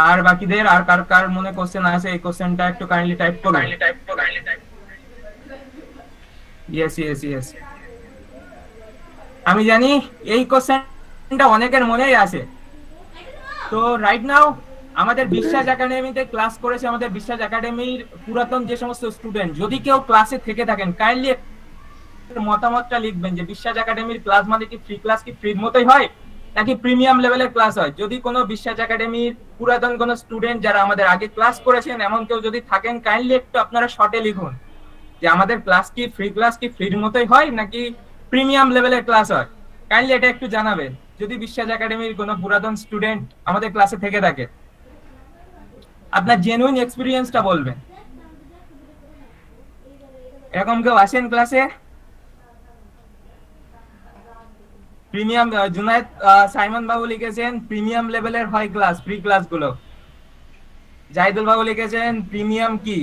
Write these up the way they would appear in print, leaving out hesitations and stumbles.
আর বাকিদের আর কার কার মনে কোশ্চেন আছে এই কোশ্চেনটা একটু কাইন্ডলি টাইপ করুন। ইয়েস ইয়েস ইয়েস, আমি জানি এই কোশ্চেনটা অনেকের মনেই আছে। তো রাইট নাও আমাদের বিশ্বাস একাডেমিতে ক্লাস করেছে, আমাদের বিশ্বাস একাডেমির পুরাতন যে সমস্ত স্টুডেন্ট, যদি কেউ ক্লাসে থেকে থাকেন কাইন্ডলি মতামতটা লিখবেন যে বিশ্বাস একাডেমির ক্লাস মানে কি ফ্রি ক্লাস, কি ফ্রির মতোই হয় নাকি প্রিমিয়াম লেভেলের ক্লাস হয়। যদি কোনো বিশ্বাস একাডেমির পুরাতন কোনো স্টুডেন্ট যারা আমাদের আগে ক্লাস করেছেন এমন কেউ যদি থাকেন কাইন্ডলি একটু আপনারা শর্টে লিখুন যে আমাদের ক্লাস কি ফ্রির মতোই হয় নাকি প্রিমিয়াম লেভেলের ক্লাস হয়। কাইন্ডলি এটা একটু জানাবেন যদি বিশ্বাস একাডেমির কোনো পুরাতন স্টুডেন্ট আমাদের ক্লাসে থেকে থাকে, আপনার জেনুইন এক্সপিরিয়েন্সটা বলবেন। এরকম কেউ আসেন ক্লাসে? প্রিমিয়াম জুনায়েদ সাইমন বাবু লিখেছেন প্রিমিয়াম লেভেলের হয় ক্লাস, ফ্রি ক্লাসগুলো। জাহিদুল বাবু লিখেছেন প্রিমিয়াম কি,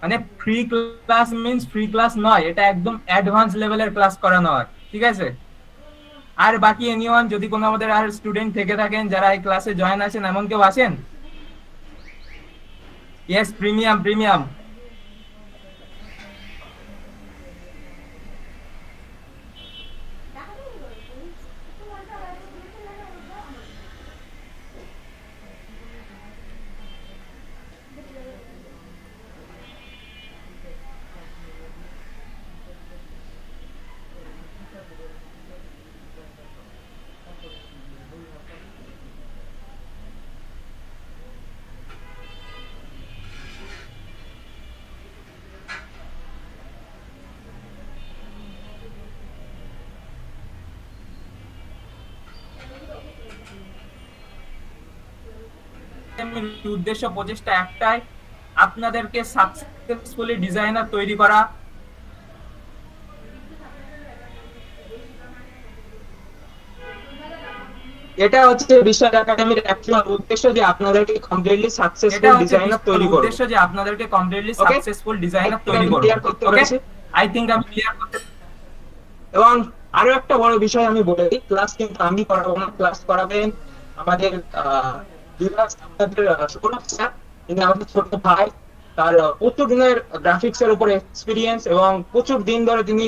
মানে free class means free class নয়, এটা একদম অ্যাডভান্স লেভেলের ক্লাস করানো হয়, ঠিক আছে। আর বাকি এনিওয়ান যদি কোনো আমাদের আর স্টুডেন্ট থেকে থাকেন যারা এই ক্লাসে জয়েন আছেন এমন কেউ আছেন? Yes, premium premium. উদ্দেশ্য প্রচেষ্টা একটাই, আপনাদেরকে সাকসেসফুলি ডিজাইনার তৈরি করা। এটা হচ্ছে বিশ্বাস একাডেমির অ্যাকচুয়াল উদ্দেশ্য যে আপনাদেরকে কমপ্লিটলি সাকসেসফুল ডিজাইনার তৈরি করব। উদ্দেশ্য যে আপনাদেরকে কমপ্লিটলি সাকসেসফুল ডিজাইনার তৈরি করব। ক্লিয়ার করতে পেরেছি? আই থিংক আমি ক্লিয়ার করতে। এবং আরো একটা বড় বিষয় আমি বলে দিই, ক্লাস কিন্তু আমি করাবো না, ক্লাস করাবেন আমাদের বিভাগ, আমাদের সৌরভ স্যার। তিনি আমাদের ছোট ভাই, তার প্রচুর দিনের গ্রাফিক্স এর উপর এক্সপিরিয়েন্স এবং প্রচুর দিন ধরে তিনি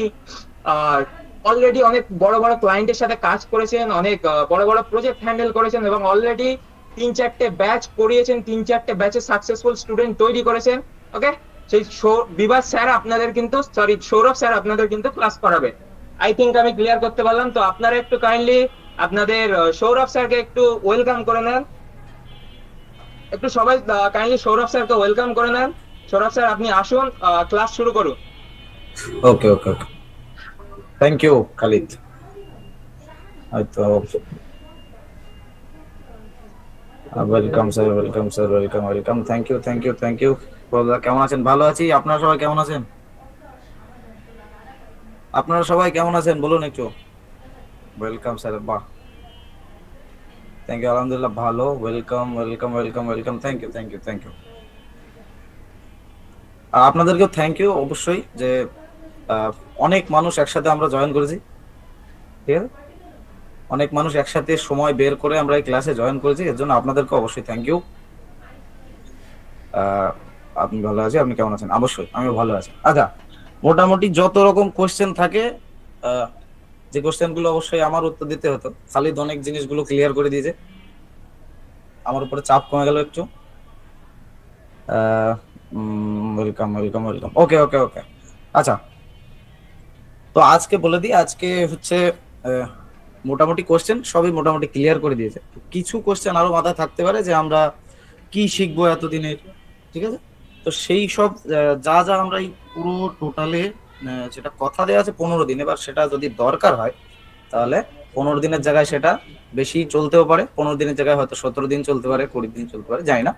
অলরেডি অনেক বড় বড় ক্লায়েন্টের সাথে কাজ করেছেন, অনেক বড় বড় প্রজেক্ট হ্যান্ডেল করেছেন এবং অলরেডি 3-4টে ব্যাচ করিয়েছেন, 3-4টে ব্যাচে সাকসেসফুল স্টুডেন্ট তৈরি করেছেন। ওকে, সেই বিভাগ স্যার আপনাদের কিন্তু, সরি সৌরভ স্যার আপনাদের কিন্তু ক্লাস করাবে। আই থিংক আমি ক্লিয়ার করতে পারলাম। তো আপনারা একটু কাইন্ডলি আপনাদের সৌরভ স্যারকে একটু ওয়েলকাম করে নেন, একটু সবাই কাইন্ডলি সৌরভ স্যারকে ওয়েলকাম করে নেন। সৌরভ স্যার আপনি আসুন, ক্লাস শুরু করুন। Okay okay okay, thank you Khalid. হয়তো welcome sir, welcome sir, welcome welcome, thank you thank you thank you. কেমন আছেন? ভালো আছি, আপনারা সবাই কেমন আছেন? আপনারা সবাই কেমন আছেন বলুন একটু। ওয়েলকাম স্যার, বাহ, থ্যাংক ইউ, আলহামদুলিল্লাহ ভালো, welcome welcome welcome welcome, thank you thank you thank you. আপনাদেরকেও থ্যাংক ইউ অবশ্যই, যে অনেক মানুষ একসাথে আমরা জয়েন করেছি, ঠিক আছে, অনেক মানুষ একসাথে সময় বের করে আমরা এই ক্লাসে জয়েন করেছি, এর জন্য আপনাদেরকে অবশ্যই থ্যাংক ইউ। আপনি ভালো আছেন? আপনি কেমন আছেন? অবশ্যই আমিও ভালো আছি। আচ্ছা, মোটামুটি যত রকম কোশ্চেন থাকে, যে কোশ্চেন গুলো অবশ্যই আমার উত্তর দিতে হতো, খালিদ অনেক জিনিসগুলো ক্লিয়ার করে দিয়েছে, আমার উপরে চাপ কমে গেল একটু। ওয়েলকাম ওয়েলকাম ওয়েলকাম, ওকে ওকে ওকে। আচ্ছা, তো আজকে বলে দিই, আজকে হচ্ছে মোটামুটি কোশ্চেন সবই মোটামুটি ক্লিয়ার করে দিয়েছে। কিছু কোশ্চেন আরো মাথায় থাকতে পারে যে আমরা কি শিখবো এতদিনের, ঠিক আছে। তো সেই সব যা যা আমরা এই পুরো টোটালে যেটা কথা দেওয়া আছে 15 দিন, এবার সেটা যদি দরকার হয় তাহলে 15 দিনের জায়গায় সেটা বেশি চলতেও পারে, 15 দিনের জায়গায় হয়তো 17 দিন চলতে পারে, 20 দিন চলতে পারে, জানি না।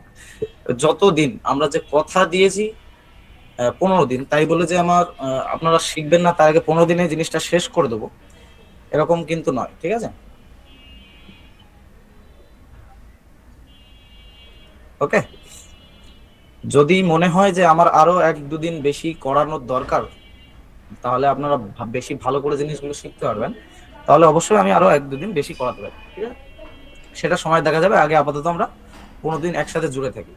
যতদিন আমরা যে কথা দিয়েছি 15 দিন, তাই বলে যে আপনারা শিখবেন না তার আগে 15 দিনে জিনিসটা শেষ করে দেবো, এরকম কিন্তু নয়, ঠিক আছে। ওকে, যদি মনে হয় যে আমার আরো 1-2 দিন বেশি করানোর দরকার, তাহলে আপনারা বেশি ভালো করে জিনিসগুলো শিখতে পারবেন, তাহলে অবশ্যই আমি আরো 1-2 দিন বেশি করাতে পারি, ঠিক আছে। সেটা সময় দেখা যাবে, আগে আপাতত আমরা কোনোদিন একসাথে জুড়ে থাকি।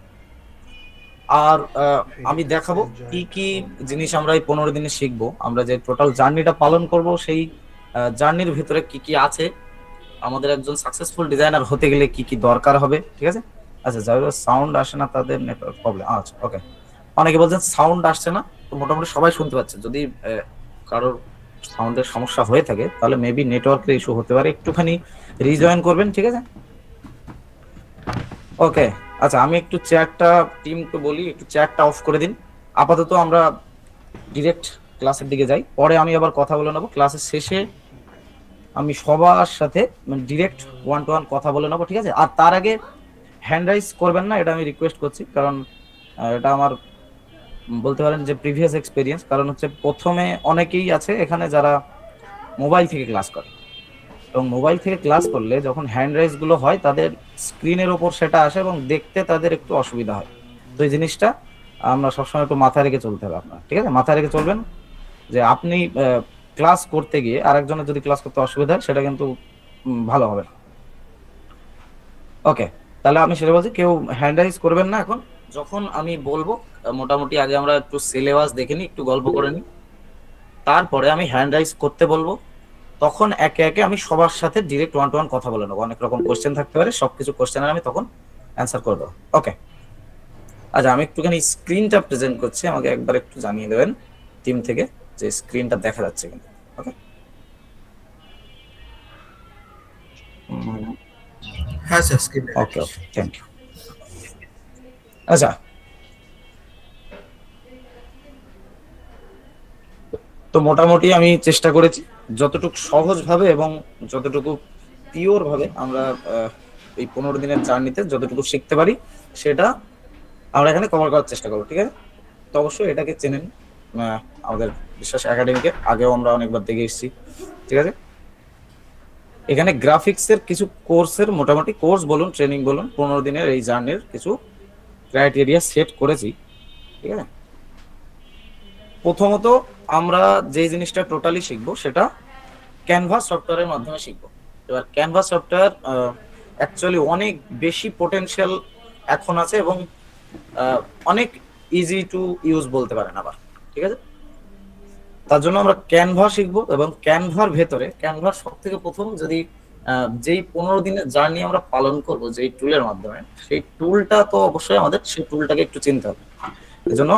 আর আমি দেখাবো কি কি জিনিস আমরা এই 15 দিনে শিখবো। আমরা যে টোটাল জার্নিটা পালন করব, সেই জার্নির ভিতরে কি কি আছে, আমাদের একজন সাকসেসফুল ডিজাইনার হতে গেলে কি কি দরকার হবে, ঠিক আছে। আচ্ছা, যারা সাউন্ড আসে না তাদের নেটওয়ার্ক প্রবলেম। আচ্ছা, ওকে। অনেকে বলছেন সাউন্ড আসছে না, তো মোটামুটি সবাই শুনতে পাচ্ছে। যদি কারোর সাউন্ডের সমস্যা হয়ে থাকে তাহলে মেবি নেটওয়ার্কের ইস্যু হতে পারে, একটুখানি রিজয়েন করবেন, ঠিক আছে। ওকে, আচ্ছা, আমি একটু চ্যাটটা টিমকে বলি একটু চ্যাটটা অফ করে দিন। আপাতত আমরা ডিরেক্ট ক্লাসের দিকে যাই, পরে আমি আবার কথা বলে নেবো ক্লাসের শেষে। আমি সবার সাথে ডিরেক্ট 1-to-1 কথা বলে নেবো, ঠিক আছে। আর তার আগে হ্যান্ড রাইজ করবেন না, এটা আমি রিকোয়েস্ট করছি, কারণ এটা আমার বলতে পারেন যে প্রিভিয়াস এক্সপিরিয়েন্স। কারণ হচ্ছে প্রথমে অনেকেই আছে এখানে যারা মোবাইল থেকে ক্লাস করে, এবং মোবাইল থেকে ক্লাস করলে যখন হ্যান্ড রাইজ গুলো হয় তাদের স্ক্রিনের ওপর সেটা আসে এবং দেখতে তাদের একটু অসুবিধা হয়। তো এই জিনিসটা আমরা সবসময় একটু মাথায় রেখে চলতে হবে আপনার, ঠিক আছে। মাথায় রেখে চলবেন যে আপনি ক্লাস করতে গিয়ে আরেকজনের যদি ক্লাস করতে অসুবিধা হয় সেটা কিন্তু ভালো হবে না। ওকে, তাহলে আমি সেটা বলছি, কেউ হ্যান্ড রাইজ করবেন না এখন। যখন আমি বলবো মোটামুটি আগে আমরা একটু সিলেবাস দেখে নিই, একটু গল্প করে নিই, তারপরে আমি হ্যান্ড রাইজ করতে বলবো। তখন একে একে আমি সবার সাথে ডিরেক্ট 1-to-1 কথা বলে নেবো। অনেক রকম কোশ্চেন থাকতে পারে, সবকিছু কোশ্চেনের আমি তখন অ্যান্সার করে দেবো। ওকে, আচ্ছা, আমি একটুখানি স্ক্রিনটা প্রেজেন্ট করছি, আমাকে একবার একটু জানিয়ে দেবেন টিম থেকে যে স্ক্রিনটা দেখা যাচ্ছে কিনা। ওকে, হ্যাঁ sir, screen okay, okay, thank you. আচ্ছা, তো মোটামুটি আমি চেষ্টা করেছি যতটুকু সহজভাবে এবং যতটুকু পিওর ভাবে আমরা এই 15 দিনের জার্নিতে যতটুকু শিখতে পারি সেটা আমরা এখানে কভার করার চেষ্টা করবো, ঠিক আছে। তো অবশ্যই এটাকে চেনেন আমাদের বিশ্বাস একাডেমিকে, আগেও আমরা অনেকবার দেখে এসেছি, ঠিক আছে। এখানে গ্রাফিক্সের কিছু কোর্সের মোটামুটি কোর্স বলুন, ট্রেনিং বলুন, 15 দিনের এই জার্নির কিছু ক্রাইটেরিয়া সেট করেছি, ঠিক আছে। প্রথমত আমরা যে জিনিসটা টোটালি শিখবো সেটা ক্যানভাস সফটওয়্যারের মাধ্যমে শিখবো। এবার ক্যানভাস সফটওয়্যার অ্যাকচুয়ালি অনেক বেশি পোটেনশিয়াল এখন আছে এবং অনেক ইজি টু ইউজ বলতে পারেন আবার, ঠিক আছে। তার জন্য আমরা ক্যানভা শিখবো, এবং ক্যানভার ভেতরে ক্যানভার সব থেকে প্রথম যদি যেই 15 দিনের জার্নি আমরা পালন করব যেই টুলের মাধ্যমে, সেই টুলটা তো অবশ্যই আমাদের সেই টুলটাকে একটু চিনতে হবে। এই জন্য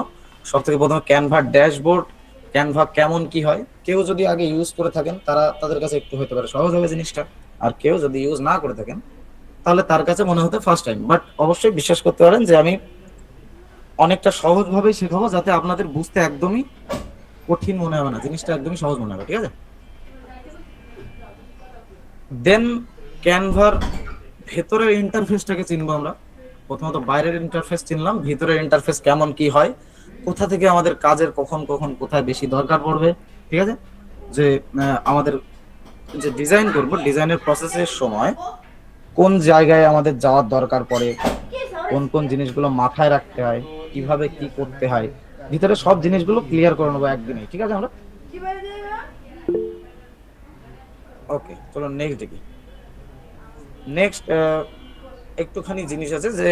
সব থেকে প্রথমে ক্যানভার ড্যাশবোর্ড, ক্যানভা কেমন কি হয়, কেউ যদি আগে ইউজ করে থাকেন তাদের কাছে একটু হতে পারে সহজ হবে জিনিসটা, আর কেউ যদি ইউজ না করে থাকেন তাহলে তার কাছে মনে হতে ফার্স্ট টাইম। বাট অবশ্যই বিশ্বাস করতে পারেন যে আমি অনেকটা সহজভাবেই শেখাবো, যাতে আপনাদের বুঝতে একদমই কঠিন মনে হবে না, জিনিসটা একদমই সহজ মনে হবে, ঠিক আছে। দেন ক্যানভার ভেতরের ইন্টারফেসটাকে চিনবো আমরা। প্রথমত বাইরের ইন্টারফেস চিনলাম, ভিতরের ইন্টারফেস কেমন কি হয়, কোথা থেকে আমাদের কাজের কখন কখন কোথায় বেশি দরকার পড়বে, ঠিক আছে। যে আমাদের যে ডিজাইন করব, ডিজাইনের প্রসেসের সময় কোন জায়গায় আমাদের যাওয়ার দরকার পড়ে, কোন কোন জিনিসগুলো মাথায় রাখতে হয়, কিভাবে কি করতে হয়, ভিতরে সব জিনিসগুলো ক্লিয়ার করে নেবো একদিনে, ঠিক আছে। আমরা ওকে, চলো নেক্সট দেখি। নেক্সট একটুখানি জিনিস আছে যে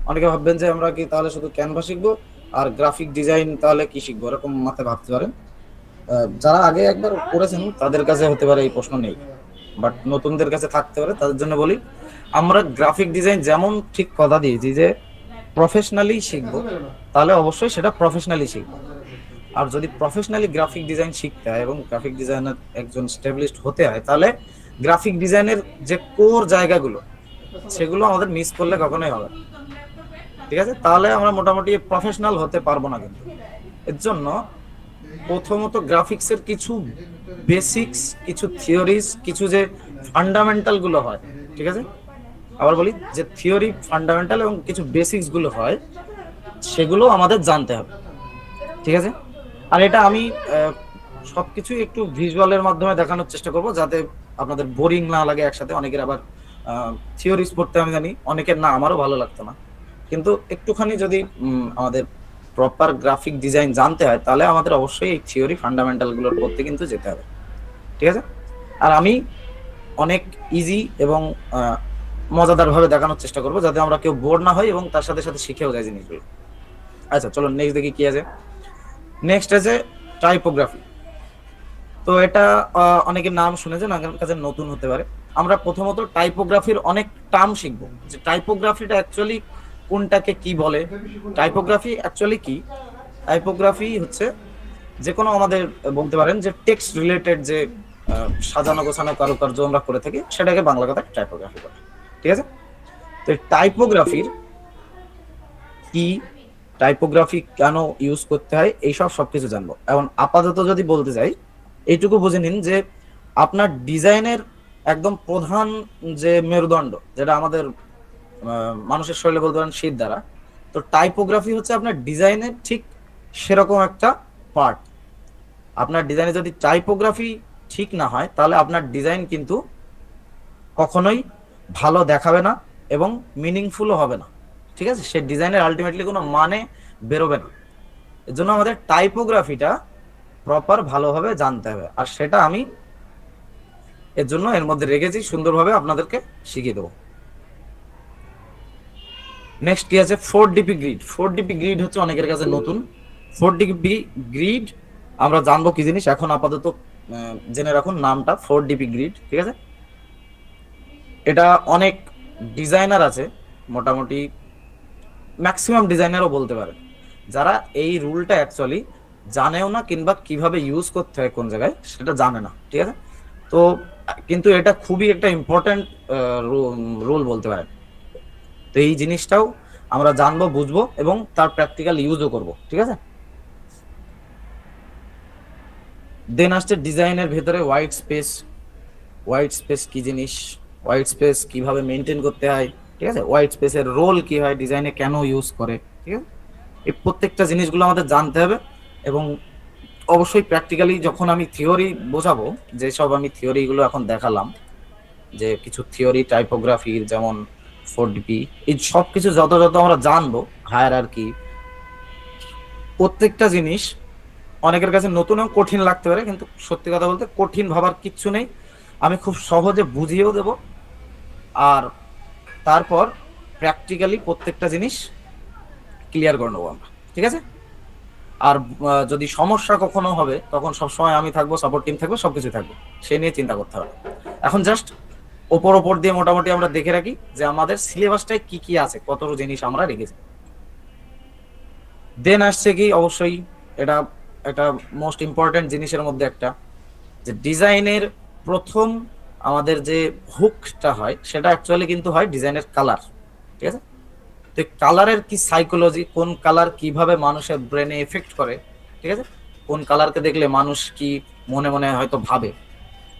অনেকে ভাববেন যে আমরা কি তাহলে শুধু ক্যানভা শিখবো আর গ্রাফিক ডিজাইন তাহলে কি শিখবো, এরকম মাথায় ভাবতে পারেন। যারা আগে একবার করেছেন তাদের কাছে হতে পারে এই প্রশ্ন নেই, বাট নতুনদের কাছে থাকতে পারে, তাদের জন্য বলি আমরা গ্রাফিক ডিজাইন যেমন ঠিক কথা দিয়েছি যে প্রফেশনালি শিখবো, তাহলে অবশ্যই সেটা প্রফেশনালি শিখবো। আর যদি প্রফেশনালি গ্রাফিক ডিজাইন শিখতে হয় এবং গ্রাফিক ডিজাইনার একজন স্টেবলিশড হতে হয়, তাহলে গ্রাফিক ডিজাইনের যে কোর জায়গাগুলো সেগুলো আমাদের মিস করলে কখনোই হবে, ঠিক আছে। তাহলে আমরা মোটামুটি প্রফেশনাল হতে পারবো না। কিন্তু এর জন্য প্রথমত গ্রাফিক্সের কিছু বেসিক্স, কিছু থিওরিজ, কিছু যে ফান্ডামেন্টাল গুলো হয়, ঠিক আছে। আবার বলি যে থিওরি, ফান্ডামেন্টাল এবং কিছু বেসিক্স গুলো হয়, সেগুলো আমাদের জানতে হবে, ঠিক আছে। আর এটা আমি সবকিছু একটু ভিজুয়ালের মাধ্যমে দেখানোর চেষ্টা করব যাতে আপনাদের বোরিং না লাগে একসাথে। অনেকের আবার থিওরিজ পড়তে আমি জানি, অনেকের না, আমারও ভালো লাগতো না, কিন্তু একটুখানি যদি আমাদের প্রপার গ্রাফিক ডিজাইন জানতে হয় তাহলে আমাদের অবশ্যই এই থিওরি ফান্ডামেন্টাল গুলোর পড়তে কিন্তু যেতে হবে, ঠিক আছে। আর আমি অনেক ইজি এবং মজাদার ভাবে দেখানোর চেষ্টা করবো, যাতে আমরা কেউ বোর না হই এবং তার সাথে সাথে শিখেও যায় জিনিসগুলো। আচ্ছা চলো নেক্সট দেখি কি আছে। নেক্সট আছে টাইপোগ্রাফি। তো এটা অনেকের নাম শুনেছেন, অনেকের কাছে নতুন হতে পারে। আমরা প্রথমত টাইপোগ্রাফির অনেক টার্ম শিখবো, যে টাইপোগ্রাফিটা অ্যাকচুয়ালি কোনটাকে কি বলে, টাইপোগ্রাফি অ্যাকচুয়ালি কি। টাইপোগ্রাফি হচ্ছে যে কোনো আমাদের বলতে পারেন যে টেক্সট রিলেটেড যে সাজানো গোছানো কারুকার্য আমরা করে থাকি, সেটাকে বাংলা কথায় টাইপোগ্রাফি বলে, ঠিক আছে। তো টাইপোগ্রাফির কি, টাইপোগ্রাফি কেন ইউজ করতে হয়, এইসব সবকিছু জানবো। এখন আপাতত যদি বলতে যাই, এইটুকু বুঝে নিন যে আপনার ডিজাইনের একদম প্রধান যে মেরুদণ্ড, যেটা আমাদের মানুষের শরীরে বলতে পারেন শীত দ্বারা, তো টাইপোগ্রাফি হচ্ছে আপনার ডিজাইনের ঠিক সেরকম একটা পার্ট। আপনার ডিজাইনে যদি টাইপোগ্রাফি ঠিক না হয়, তাহলে আপনার ডিজাইন কিন্তু কখনোই ভালো দেখাবে না এবং মিনিংফুলও হবে না, ঠিক আছে। সে ডিজাইনের আলটিমেটলি কোনো মানে বেরোবে না। এর জন্য আমাদের টাইপোগ্রাফিটা প্রপার ভালোভাবে জানতে হবে, আর সেটা আমি এর জন্য এর মধ্যে রেখেছি, সুন্দরভাবে আপনাদেরকে শিখিয়ে দেবো। নেক্সট কি আছে, 4DP গ্রিড। 4DP গ্রিড হচ্ছে অনেকের কাছে নতুন। 4DP গ্রিড আমরা জানবো কি জিনিস, এখন আপাতত জেনে রাখুন নামটা 4DP গ্রিড, ঠিক আছে। এটা অনেক ডিজাইনার আছে, মোটামুটি ম্যাক্সিমাম ডিজাইনারও বলতে পারে, যারা এই রুলটা অ্যাকচুয়ালি জানেও না, কিংবা কিভাবে ইউজ করতে হয় কোন জায়গায় সেটা জানে না, ঠিক আছে। তো কিন্তু এটা খুবই একটা ইম্পর্টেন্ট রুল বলতে পারেন। তো এই জিনিসটাও আমরা জানবো, বুঝবো এবং তার প্র্যাকটিক্যাল ইউজও করব, ঠিক আছে। দেন আসছে ডিজাইনের ভেতরে হোয়াইট স্পেস। হোয়াইট স্পেস কি জিনিস, হোয়াইট স্পেস কিভাবে মেনটেন করতে হয়, ঠিক আছে। হোয়াইট স্পেসের রোল কি হয়, ডিজাইনে কেন ইউজ করে, ঠিক আছে। এই প্রত্যেকটা জিনিসগুলো আমাদের জানতে হবে। এবং অবশ্যই প্র্যাকটিক্যালি যখন আমি থিওরি বোঝাবো, যেসব আমি থিওরিগুলো এখন দেখালাম, যে কিছু থিওরি টাইপোগ্রাফির, যেমন 4DP, এই সব কিছু যত যত আমরা জানবো, হায়ারার্কি, প্রত্যেকটা জিনিস অনেকের কাছে নতুন এবং কঠিন লাগতে পারে, কিন্তু সত্যি কথা বলতে কঠিন ভাবার কিচ্ছু নেই। আমি খুব সহজে বুঝিয়েও দেব, আর তারপর প্র্যাকটিক্যালি প্রত্যেকটা জিনিস ক্লিয়ার করে নেবো আমরা, ঠিক আছে। আর যদি সমস্যা কখনো হবে, তখন সবসময় আমি থাকবো, সাপোর্ট টিম থাকবে, সবকিছু থাকবে, সে নিয়ে চিন্তা করতে হবে। এখন জাস্ট ওপর দিয়ে মোটামুটি আমরা দেখে রাখি যে আমাদের সিলেবাসটায় কি কি আছে, কত জিনিস আমরা রেখেছি। দেন আসছে কি, অবশ্যই এটা একটা মোস্ট ইম্পর্টেন্ট জিনিসের মধ্যে একটা, যে ডিজাইনের প্রথম আমাদের যে হুকটা হয়, সেটা অ্যাকচুয়ালি কিন্তু হয় ডিজাইনের কালার, ঠিক আছে। তো কালারের কি সাইকোলজি, কোন কালার কিভাবে মানুষের ব্রেনে এফেক্ট করে, ঠিক আছে। কোন কালারকে দেখলে মানুষ কি মনে মনে হয়তো ভাবে,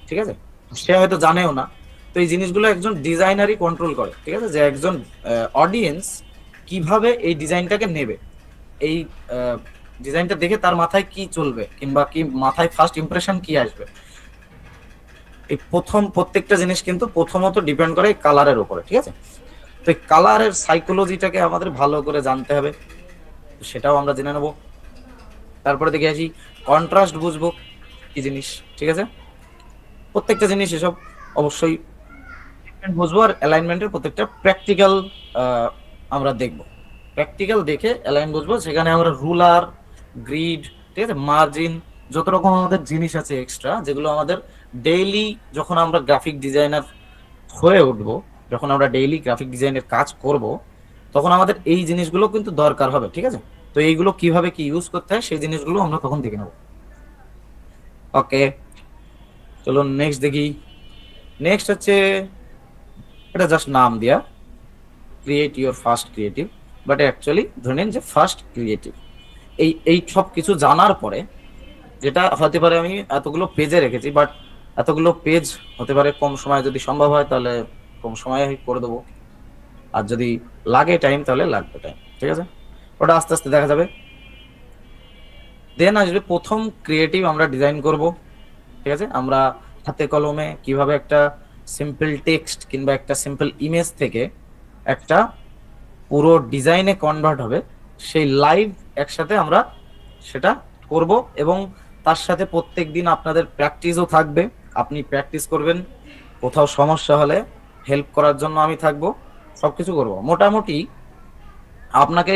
ঠিক আছে, সে হয়তো জানেও না। তো এই জিনিসগুলো একজন ডিজাইনারই কন্ট্রোল করে, ঠিক আছে, যে একজন অডিয়েন্স কিভাবে এই ডিজাইনটাকে নেবে, এই ডিজাইনটা দেখে তার মাথায় কি চলবে, কিংবা কি মাথায় ফার্স্ট ইমপ্রেশন কি আসবে। এই প্রত্যেকটা জিনিস কিন্তু প্রথমত ডিপেন্ড করে কালারের উপরে, ঠিক আছে। তো এই কালারের সাইকোলজিটাকে আমাদের ভালো করে জানতে হবে, সেটাও আমরা জেনে নেব। তারপরে দেখে আসি কন্ট্রাস্ট, বুঝবো কি জিনিস, ঠিক আছে। প্রত্যেকটা জিনিস এসব অবশ্যই বুঝবো, আর অ্যালাইনমেন্টের প্রত্যেকটা প্র্যাকটিক্যাল আমরা দেখবো। প্র্যাকটিক্যাল দেখে অ্যালাইন বুঝবো, সেখানে আমরা রুলার, গ্রিড, ঠিক আছে, মার্জিন, যত রকম আমাদের জিনিস আছে এক্সট্রা, যেগুলো আমাদের ডেইলি যখন আমরা গ্রাফিক ডিজাইনার হয়ে উঠবো, যখন আমরা ডেইলি গ্রাফিক ডিজাইনের কাজ করব, তখন আমাদের এই জিনিসগুলো কিন্তু দরকার হবে, ঠিক আছে। তো এইগুলো কিভাবে কি ইউজ করতে হয়, সেই জিনিসগুলো আমরা তখন দেখে নেব। ওকে চলো নেক্সট দেখি। নেক্সট হচ্ছে, এটা জাস্ট নাম দিয়া create your first creative, but actually ধরে নিন যে ফার্স্ট ক্রিয়েটিভ। এই সব কিছু জানার পরে, যেটা হতে পারে আমি এতগুলো পেজে রেখেছি, বাট এতগুলো পেজ হতে পারে কম সময়, যদি সম্ভব হয় তাহলে কম সময়ে করে দেবো, আর যদি লাগে টাইম তাহলে লাগবে টাইম, ঠিক আছে। ওটা আস্তে আস্তে দেখা যাবে। দেন আসবে প্রথম ক্রিয়েটিভ আমরা ডিজাইন করব, ঠিক আছে। আমরা হাতে কলমে কিভাবে একটা সিম্পল টেক্সট কিংবা একটা সিম্পল ইমেজ থেকে একটা পুরো ডিজাইনে কনভার্ট হবে, সেই লাইভ একসাথে আমরা সেটা করব। এবং তার সাথে প্রত্যেক দিন আপনাদের প্র্যাকটিসও থাকবে, আপনি প্র্যাকটিস করবেন। কোথাও সমস্যা হলে হেল্প করার জন্য আমি থাকবো, সবকিছু করব, মোটামুটি আপনাকে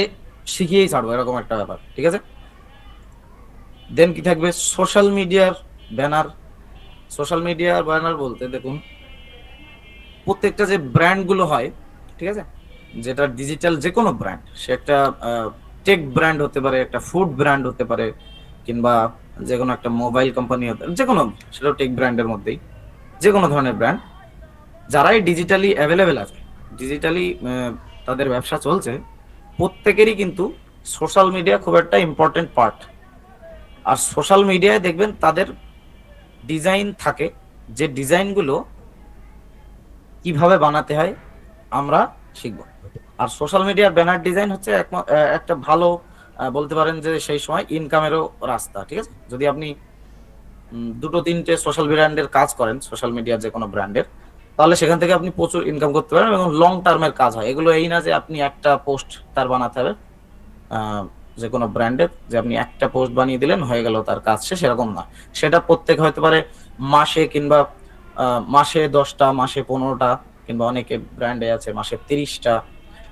শিখিয়েই ছাড়বো এরকম একটা ব্যাপার, ঠিক আছে? দেন কি থাকবে? সোশ্যাল মিডিয়ার ব্যানার। সোশ্যাল মিডিয়ার ব্যানার বলতে দেখুন, প্রত্যেকটা যে ব্র্যান্ডগুলো হয়, ঠিক আছে, যেটা ডিজিটাল যে কোনো ব্র্যান্ড, সে একটা টেক ব্র্যান্ড হতে পারে, একটা ফুড ব্র্যান্ড হতে পারে, কিংবা যে কোনো একটা মোবাইল কোম্পানি হতে, যে কোনো, সেটাও টেক ব্র্যান্ডের মধ্যেই, যে কোনো ধরনের ব্র্যান্ড, যারাই ডিজিটালি অ্যাভেলেবেল আছে, ডিজিটালি তাদের ব্যবসা চলছে, প্রত্যেকেরই কিন্তু সোশ্যাল মিডিয়া খুব একটা ইম্পর্টেন্ট পার্ট। আর সোশ্যাল মিডিয়ায় দেখবেন তাদের ডিজাইন থাকে, যে ডিজাইনগুলো কিভাবে বানাতে হয় আমরা শিখব। আর সোশ্যাল মিডিয়ার ব্যানার ডিজাইন হচ্ছে একটা ভালো, বলতে পারেন যে সেই সময় ইনকামেরও রাস্তা, ঠিক আছে? যদি আপনি দুটো তিনটে সোশ্যাল ব্র্যান্ডের কাজ করেন, সোশ্যাল মিডিয়ার যে কোনো ব্র্যান্ডের, তাহলে সেখান থেকে আপনি প্রচুর ইনকাম করতে পারেন এবং লং টার্মের কাজ হয় এগুলো। এই না যে আপনি একটা পোস্ট তার বানাতে হবে, যে কোনো ব্র্যান্ডের, যে আপনি একটা পোস্ট বানিয়ে দিলেন হয়ে গেল তার কাজ শেষ, সেরকম না। সেটা প্রত্যেক হতে পারে মাসে, কিংবা মাসে 10টা, মাসে 15টা, কিংবা অনেকে ব্র্যান্ডে আছে মাসে 30টা,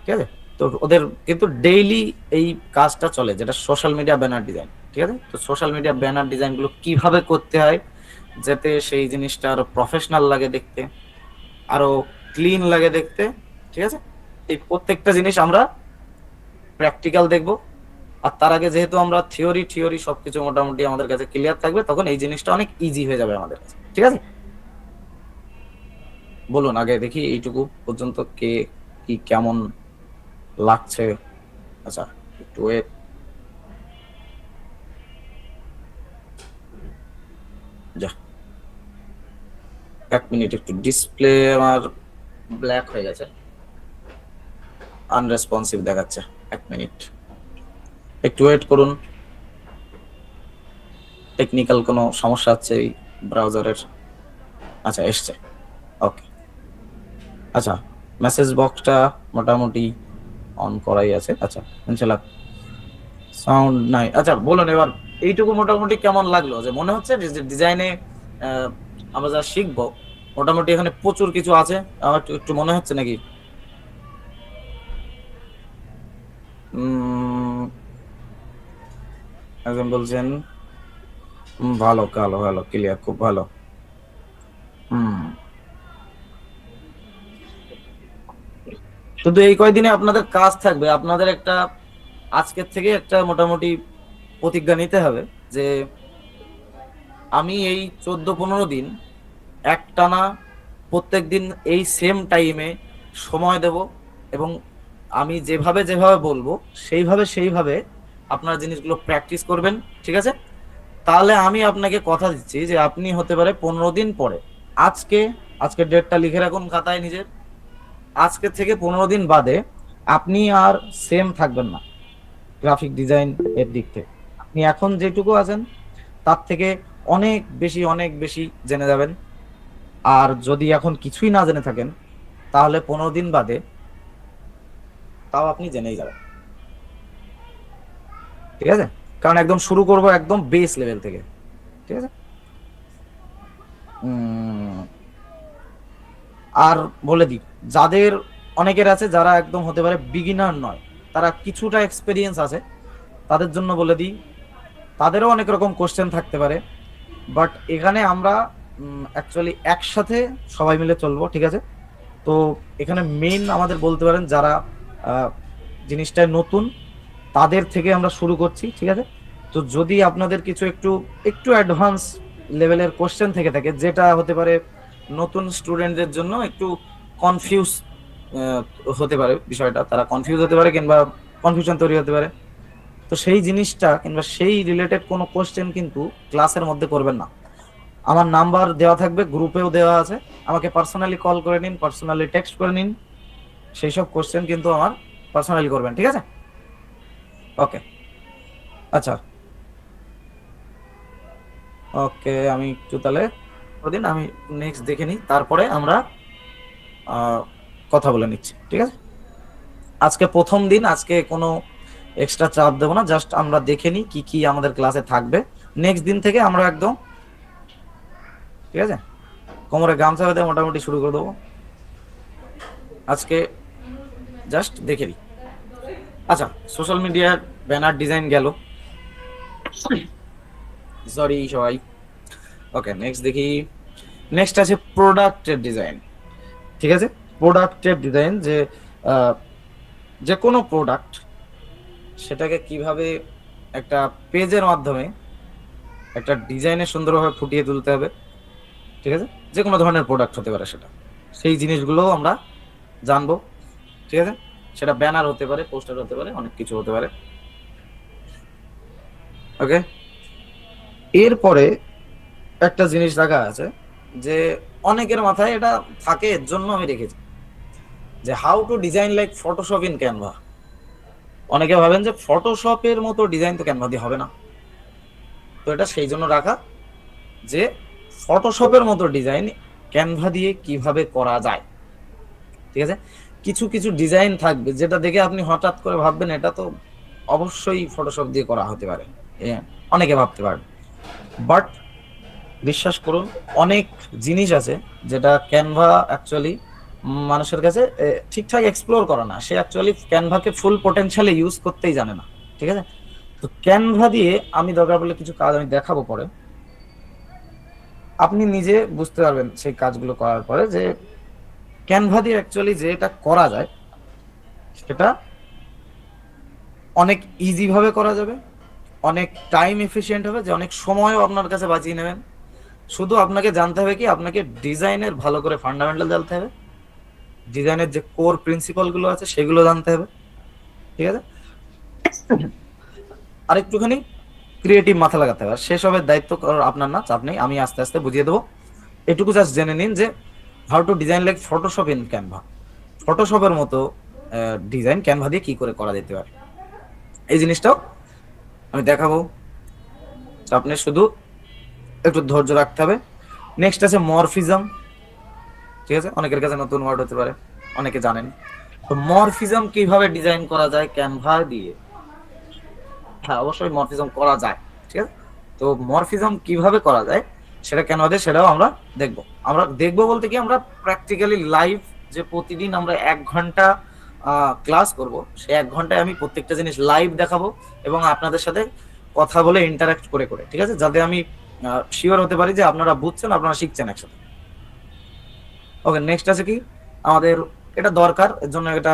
ঠিক আছে? তো ওদের কিন্তু ডেইলি এই কাজটা চলে, যেটা সোশ্যাল মিডিয়া ব্যানার ডিজাইন, ঠিক আছে? তো সোশ্যাল মিডিয়া ব্যানার ডিজাইন গুলো কিভাবে করতে হয় যাতে সেই জিনিসটা আরো প্রফেশনাল লাগে দেখতে, আরো ক্লিন লাগে দেখতে, ঠিক আছে? এই প্রত্যেকটা জিনিস আমরা প্র্যাকটিক্যাল দেখবো। আর তার আগে যেহেতু আমরা থিওরি সবকিছু মোটামুটি আমাদের কাছে ক্লিয়ার থাকবে, তখন এই জিনিসটা অনেক ইজি হয়ে যাবে আমাদের কাছে, ঠিক আছে? বলুন আগে দেখি এইটুকু পর্যন্ত কে কি কেমন লাগছে। আচ্ছা, একটু ওয়েট। যা, 1 মিনিট, একটু ডিসপ্লে আমার ব্ল্যাক হয়ে গেছে, আনরেসপন্সিভ দেখাচ্ছে। 1 মিনিট, একটু ওয়েট করুন। টেকনিক্যাল কোনো সমস্যা আছে এই ব্রাউজারের। আচ্ছা, এসছে, ওকে। আচ্ছা, মেসেজ বক্সটা মোটামুটি অন করাই আছে। আচ্ছা, ইনশাআল্লাহ সাউন্ড নাই। আচ্ছা বলুন এবার, এইটুকু মোটামুটি কেমন লাগলো? যে মনে হচ্ছে যে ডিজাইনে আমরা যা শিখবো, মোটামুটি এখানে প্রচুর কিছু আছে, আমার একটু একটু মনে হচ্ছে নাকি? একজন বলছেন ভালো, ভালো, ভালো, ক্লিয়ার, খুব ভালো। শুধু এই কয়দিনে আপনাদের কাজ থাকবে, আপনাদের একটা আজকের থেকে একটা মোটামুটি প্রতিজ্ঞা নিতে হবে যে আমি এই 14-15 দিন একটানা প্রত্যেক দিন এই সেম টাইমে সময় দেব, এবং আমি যেভাবে যেভাবে বলবো সেইভাবে আপনার জিনিসগুলো প্র্যাকটিস করবেন, ঠিক আছে? তাহলে আমি আপনাকে কথা দিচ্ছি যে আপনি হতে পারে 15 দিন পরে, আজকে আজকের ডেটটা লিখে রাখুন খাতায় নিজের, আজকে থেকে 15 দিন বাদে আপনি আর সেম থাকবেন না গ্রাফিক ডিজাইন এর দিক থেকে। আপনি এখন যেটুকু আছেন তার থেকে অনেক বেশি জেনে যাবেন। আর যদি এখন কিছুই না জেনে থাকেন, তাহলে 15 দিন বাদে তাও আপনি জেনেই যাবেন, ঠিক আছে? কারণ একদম শুরু করব একদম বেস লেভেল থেকে, ঠিক আছে? আর বলে দিই, যাদের অনেকের আছে যারা একদম হতে পারে বিগিনার নয়, তারা কিছুটা এক্সপেরিয়েন্স আছে, তাদের জন্য বলে দিই, তাদেরও অনেক রকম কোশ্চেন থাকতে পারে, বাট এখানে আমরা অ্যাকচুয়ালি একসাথে সবাই মিলে চলবো, ঠিক আছে? তো এখানে মেইন আমাদের বলতে পারেন যারা জিনিসটায় নতুন, তাদের থেকে আমরা শুরু করছি, ঠিক আছে? তো যদি আপনাদের কিছু একটু একটু অ্যাডভান্স লেভেলের কোশ্চেন থেকে থাকে, যেটা হতে পারে নতুন স্টুডেন্টদের জন্য একটু কনফিউজ হতে পারে, বিষয়টা তারা কনফিউজ হতে পারে কিংবা কনফিউশন তৈরি হতে পারে, তো সেই জিনিসটা কিংবা সেই রিলেটেড কোনো কোশ্চেন কিন্তু ক্লাসের মধ্যে করবেন না। আমার নাম্বার দেওয়া থাকবে, গ্রুপেও দেওয়া আছে, আমাকে পার্সোনালি কল করে নিন, পার্সোনালি টেক্সট করে নিন, সেই সব কোশ্চেন কিন্তু আমার পার্সোনালি করবেন, ঠিক আছে? ওকে, আচ্ছা, ওকে, আমি একটু তাহলে দিন আমি নেক্সট দেখে নিই, তারপরে আমরা কথা বলে নিচ্ছি, ঠিক আছে? আজকে প্রথম দিন, আজকে কোনো এক্সট্রা চাপ দেবো না, জাস্ট আমরা দেখে নিই কি কি আমাদের ক্লাসে থাকবে। নেক্সট দিন থেকে আমরা একদম, ঠিক আছে, কোমরে গামছা বেঁধে মোটামুটি শুরু করে দেবো। আজকে জাস্ট দেখে দিই। আচ্ছা, সোশ্যাল মিডিয়ার ব্যানার ডিজাইন গেল, সরি সবাই। ওকে, নেক্সট দেখি। নেক্সট আছে প্রোডাক্টের ডিজাইন। ঠিক আছে, প্রোডাক্টের ডিজাইন, যে যে কোনো প্রোডাক্ট সেটাকে কিভাবে একটা পেজের মাধ্যমে একটা ডিজাইনে সুন্দরভাবে ফুটিয়ে তুলতে হবে। ঠিক আছে, যে কোনো ধরনের প্রোডাক্ট হতে পারে সেটা, সেই জিনিসগুলো আমরা জানবো। ঠিক আছে, সেটা ব্যানার হতে পারে, পোস্টার হতে পারে, অনেক কিছু হতে পারে। ওকে, এরপরে একটা জিনিস রাখা আছে, যে অনেকের মাথায় এটা থাকে, এর জন্য আমি রেখেছি, যে how to design like Photoshop in Canva. অনেকে ভাবেন যে ফটোশপের মতো ডিজাইন তো ক্যানভা দিয়ে হবে না, তো এটা সেই জন্য রাখা, যে ফটোশপের মতো ডিজাইন ক্যানভা দিয়ে কিভাবে করা যায়। ঠিক আছে, কিছু কিছু ডিজাইন থাকবে যেটা দেখে আপনি হঠাৎ করে ভাববেন এটা তো অবশ্যই ফটোশপ দিয়ে করা হতে পারে, অনেকে ভাবতে পারেন, বাট বিশ্বাস করুন অনেক জিনিস আছে যেটা ক্যানভা অ্যাকচুয়ালি মানুষের কাছে ঠিকঠাক এক্সপ্লোর করে না, সে অ্যাকচুয়ালি ক্যানভাকে ফুল পোটেনশিয়ালে ইউজ করতেই জানে না। ঠিক আছে, তো ক্যানভা দিয়ে আমি দরকার পড়লে কিছু কাজ আমি দেখাবো পরে, আপনি নিজে বুঝতে পারবেন সেই কাজগুলো করার পরে, যে ক্যানভা দিয়ে অ্যাকচুয়ালি যেটা করা যায় সেটা অনেক ইজি ভাবে করা যাবে, অনেক টাইম এফিশিয়েন্ট হবে, যে অনেক সময়ও আপনার কাছে বাঁচিয়ে নেবেন। শুধু আপনাকে জানতে হবে কি, আপনাকে ডিজাইনের ভালো করে ফান্ডামেন্টাল জানতে হবে, ডিজাইনের যে কোর প্রিন্সিপাল গুলো আছে সেগুলো জানতে হবে। ঠিক আছে, আর একটুখানি ক্রিয়েটিভ মাথা লাগাতে হবে। সেসবের দায়িত্ব আপনার না, চাপ নেই, আমি আস্তে আস্তে বুঝিয়ে দেবো। এটুকু জাস্ট জেনে নিন যে how to design like Photoshop in Canva, ফটোশপের মতো ডিজাইন ক্যানভা দিয়ে কি করে করা যেতে পারে, এই জিনিসটাও আমি দেখাবো। আপনি শুধু একটু ধৈর্য রাখতে হবে। নেক্সট আছে মরফিজম। ঠিক আছে, অনেকের কাছে নতুন ওয়ার্ড হতে পারে, অনেকে জানেন। তো মরফিজম কিভাবে ডিজাইন করা যায় ক্যানভা দিয়ে, হ্যাঁ অবশ্যই মরফিজম করা যায়। ঠিক আছে, তো মরফিজম কিভাবে করা যায় সেটা কেন হবে সেটাও আমরা দেখব। আমরা দেখব বলতে কি, আমরা প্র্যাকটিক্যালি লাইভ, যে প্রতিদিন আমরা 1 ঘন্টা ক্লাস করব, সেই 1 ঘন্টায় আমি প্রত্যেকটা জিনিস লাইভ দেখাবো এবং আপনাদের সাথে কথা বলে ইন্টারাক্ট করে করে, ঠিক আছে, যাতে আমি শিওর হতে পারি যে আপনারা বুঝছেন, আপনারা শিখছেন একসাথে। ওকে, নেক্সট আছে কি, আমাদের এটা দরকার এর জন্য এটা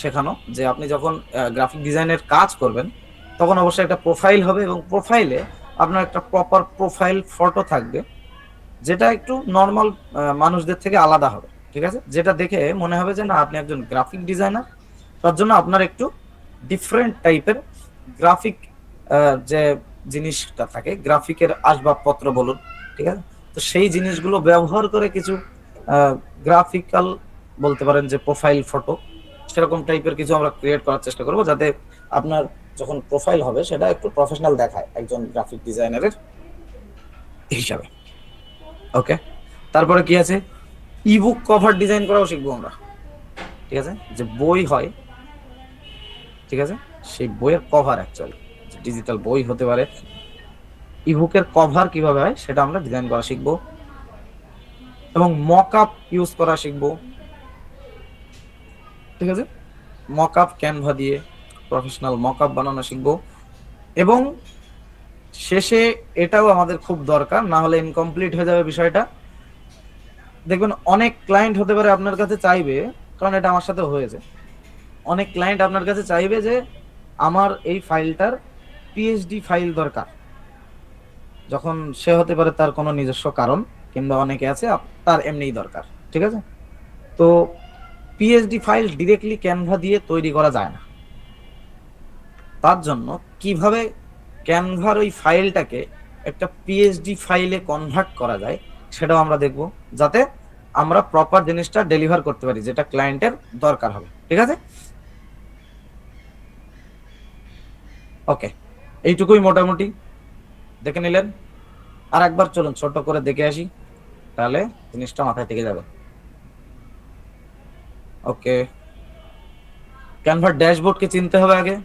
শেখানো, যে আপনি যখন গ্রাফিক ডিজাইনের কাজ করবেন তখন অবশ্যই একটা প্রোফাইল হবে, এবং প্রোফাইলে আপনার একটা প্রপার প্রোফাইল ফটো থাকবে, যেটা একটু নর্মাল মানুষদের থেকে আলাদা হবে। ঠিক আছে, যেটা দেখে মনে হবে যে না আপনি একজন গ্রাফিক ডিজাইনার, তার জন্য আপনার একটু ডিফারেন্ট টাইপের গ্রাফিক যে জিনিসটা থাকে, গ্রাফিকের আসবাবপত্র বলুন, ঠিক আছে, তো সেই জিনিসগুলো ব্যবহার করে কিছু গ্রাফিক্যাল বলতে পারেন যে প্রোফাইল ফটো, সেরকম টাইপের কিছু আমরা ক্রিয়েট করার চেষ্টা করব, যাতে আপনার যখন প্রোফাইল হবে সেটা একটু প্রফেশনাল দেখায় একজন গ্রাফিক ডিজাইনারের হিসাবে। ওকে, তারপরে কি আছে, ইবুক কভার ডিজাইন করাও শিখবো আমরা। ঠিক আছে, যে বই হয়, ঠিক আছে, সেই বইয়ের কভার অ্যাকচুয়ালি ডিজিটাল বই হতে পারে, ইবুকের কভার কিভাবে হয় সেটা আমরা ডিজাইন করা শিখবো, এবং মকআপ ইউজ করা শিখবো। ঠিক আছে, মকআপ ক্যানভা দিয়ে প্রফেশনাল মকআপ বানানো শিখবো, এবং শেষে এটাও আমাদের খুব দরকার, না হলে ইনকমপ্লিট হয়ে যাবে বিষয়টা। দেখবেন অনেক ক্লায়েন্ট হতে পারে আপনার কাছে চাইবে, কারণ এটা আমার সাথে হয়েছে, অনেক ক্লায়েন্ট আপনার কাছে চাইবে যে আমার এই ফাইলটার পিএইচডি ফাইল দরকার, যখন সে হতে পারে তার কোনো নিজস্ব কারণ, কিংবা অনেকে আছে তার এমনিই দরকার। ঠিক আছে, তো পিএইচডি ফাইল ডিরেক্টলি ক্যানভা দিয়ে তৈরি করা যায় না, তার জন্য কিভাবে ক্যানভার ওই ফাইলটাকে একটা পিএইচডি ফাইলে কনভার্ট করা যায় সেটাও আমরা দেখব, যাতে আমরা প্রপার জিনিসটা ডেলিভার করতে পারি যেটা ক্লায়েন্টের দরকার হবে। ঠিক আছে, ওকে, এইটুকুই মোটামুটি দেখে নিলেন। আর একবার চলুন ছোট করে দেখে আসি, তাহলে জিনিসটা মাথায় থেকে যাবে। ওকে, ক্যানভার ড্যাশবোর্ডকে চিনতে হবে আগে।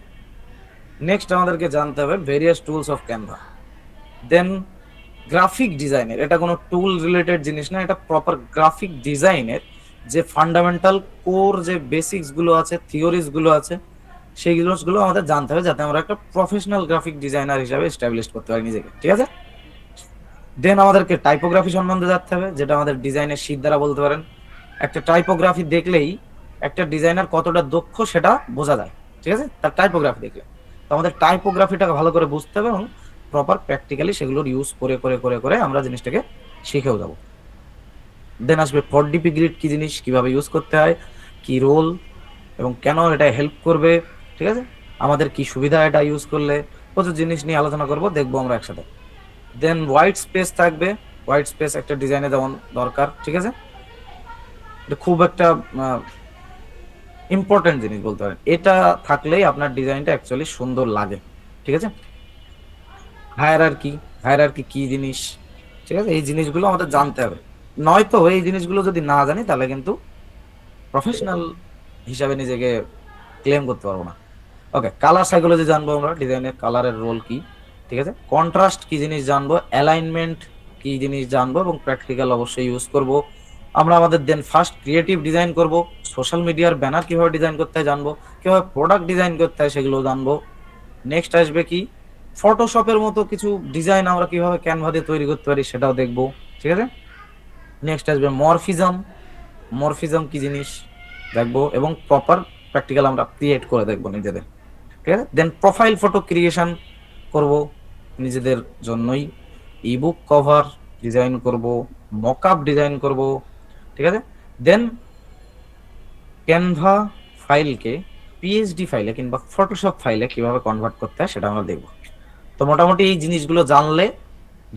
নেক্সট আমাদেরকে জানতে হবে various tools of Canva. Then graphic ডিজাইনের, এটা কোনো টুল রিলেটেড জিনিস না, এটা প্রপার গ্রাফিক ডিজাইনের যে ফান্ডামেন্টাল কোর যে বেসিক্স গুলো আছে, থিওরিজ গুলো আছে, সেই গুলো আমাদের জানতে হবে যাতে আমরা একটা প্রফেশনাল গ্রাফিক ডিজাইনার হিসাবে এস্টাবলিশ করতে পারি নিজেকে, ঠিক আছে। দেন আমাদেরকে টাইপোগ্রাফি সম্বন্ধে জানতে হবে, যেটা আমাদের ডিজাইনের শীট দ্বারা বলতে পারেন। একটা টাইপোগ্রাফি দেখলেই একটা ডিজাইনার কতটা দক্ষ সেটা বোঝা যায়, ঠিক আছে, তার টাইপোগ্রাফি দেখলে। তো আমাদের টাইপোগ্রাফিটাকে ভালো করে বুঝতে হবে এবং প্রপার প্র্যাকটিক্যালি সেগুলোর ইউজ করে করে করে করে আমরা জিনিসটাকে শিখেও যাব। দেন আসবে 4DP গ্রিড কি জিনিস, কিভাবে ইউজ করতে হয়, কি রোল এবং কেন এটা হেল্প করবে, ঠিক আছে, আমাদের কি সুবিধা এটা ইউজ করলে, প্রচুর জিনিস নিয়ে আলোচনা করব, দেখবো আমরা একসাথে। দেন হোয়াইট স্পেস থাকবে, হোয়াইট স্পেস একটা ডিজাইনে যেমন দরকার, ঠিক আছে, এটা খুব একটা ইম্পর্টেন্ট জিনিস বলতে পারেন। এটা থাকলেই আপনার ডিজাইনটা অ্যাকচুয়ালি সুন্দর লাগে, ঠিক আছে। হায়ারার্কি, হায়ারার্কি কি জিনিস, ঠিক আছে, এই জিনিসগুলো আমাদের জানতে হবে, নয়তো এই জিনিসগুলো যদি না জানি তাহলে কিন্তু প্রফেশনাল হিসাবে নিজেকে ক্লেম করতে পারবো না। ওকে, কালার সাইকোলজি জানবো আমরা, ডিজাইনের কালারের রোল কি, ঠিক আছে, কন্ট্রাস্ট কি জিনিস জানবো, অ্যালাইনমেন্ট কি জিনিস জানবো এবং প্র্যাকটিক্যাল অবশ্যই ইউজ করব আমরা আমাদের। দেন ফার্স্ট ক্রিয়েটিভ ডিজাইন করব, সোশ্যাল মিডিয়ার ব্যানার কিভাবে ডিজাইন করতে হয় জানবো, কিভাবে প্রোডাক্ট ডিজাইন করতে হয় সেগুলো জানবো। নেক্সট আসবে কি, ফটোশপের মতো কিছু ডিজাইন আমরা কিভাবে ক্যানভা দিয়ে তৈরি করতে পারি সেটাও দেখবো, ঠিক আছে। নেক্সট আসবে মরফিজম, মরফিজম কি জিনিস দেখবো এবং প্রপার প্র্যাকটিক্যাল আমরা ক্রিয়েট করে দেখবো নিজেদের, ঠিক আছে। দেন প্রোফাইল ফটো ক্রিয়েশন করব নিজেদের জন্যই, ইবুক কভার ডিজাইন করব, মকআপ ডিজাইন করব, ঠিক আছে। দেন ক্যানভা ফাইলকে পিএইচডি ফাইলে কিংবা ফটোশপ ফাইলে কিভাবে কনভার্ট করতে হয় সেটা আমরা দেখব। তো মোটামুটি এই জিনিসগুলো জানলে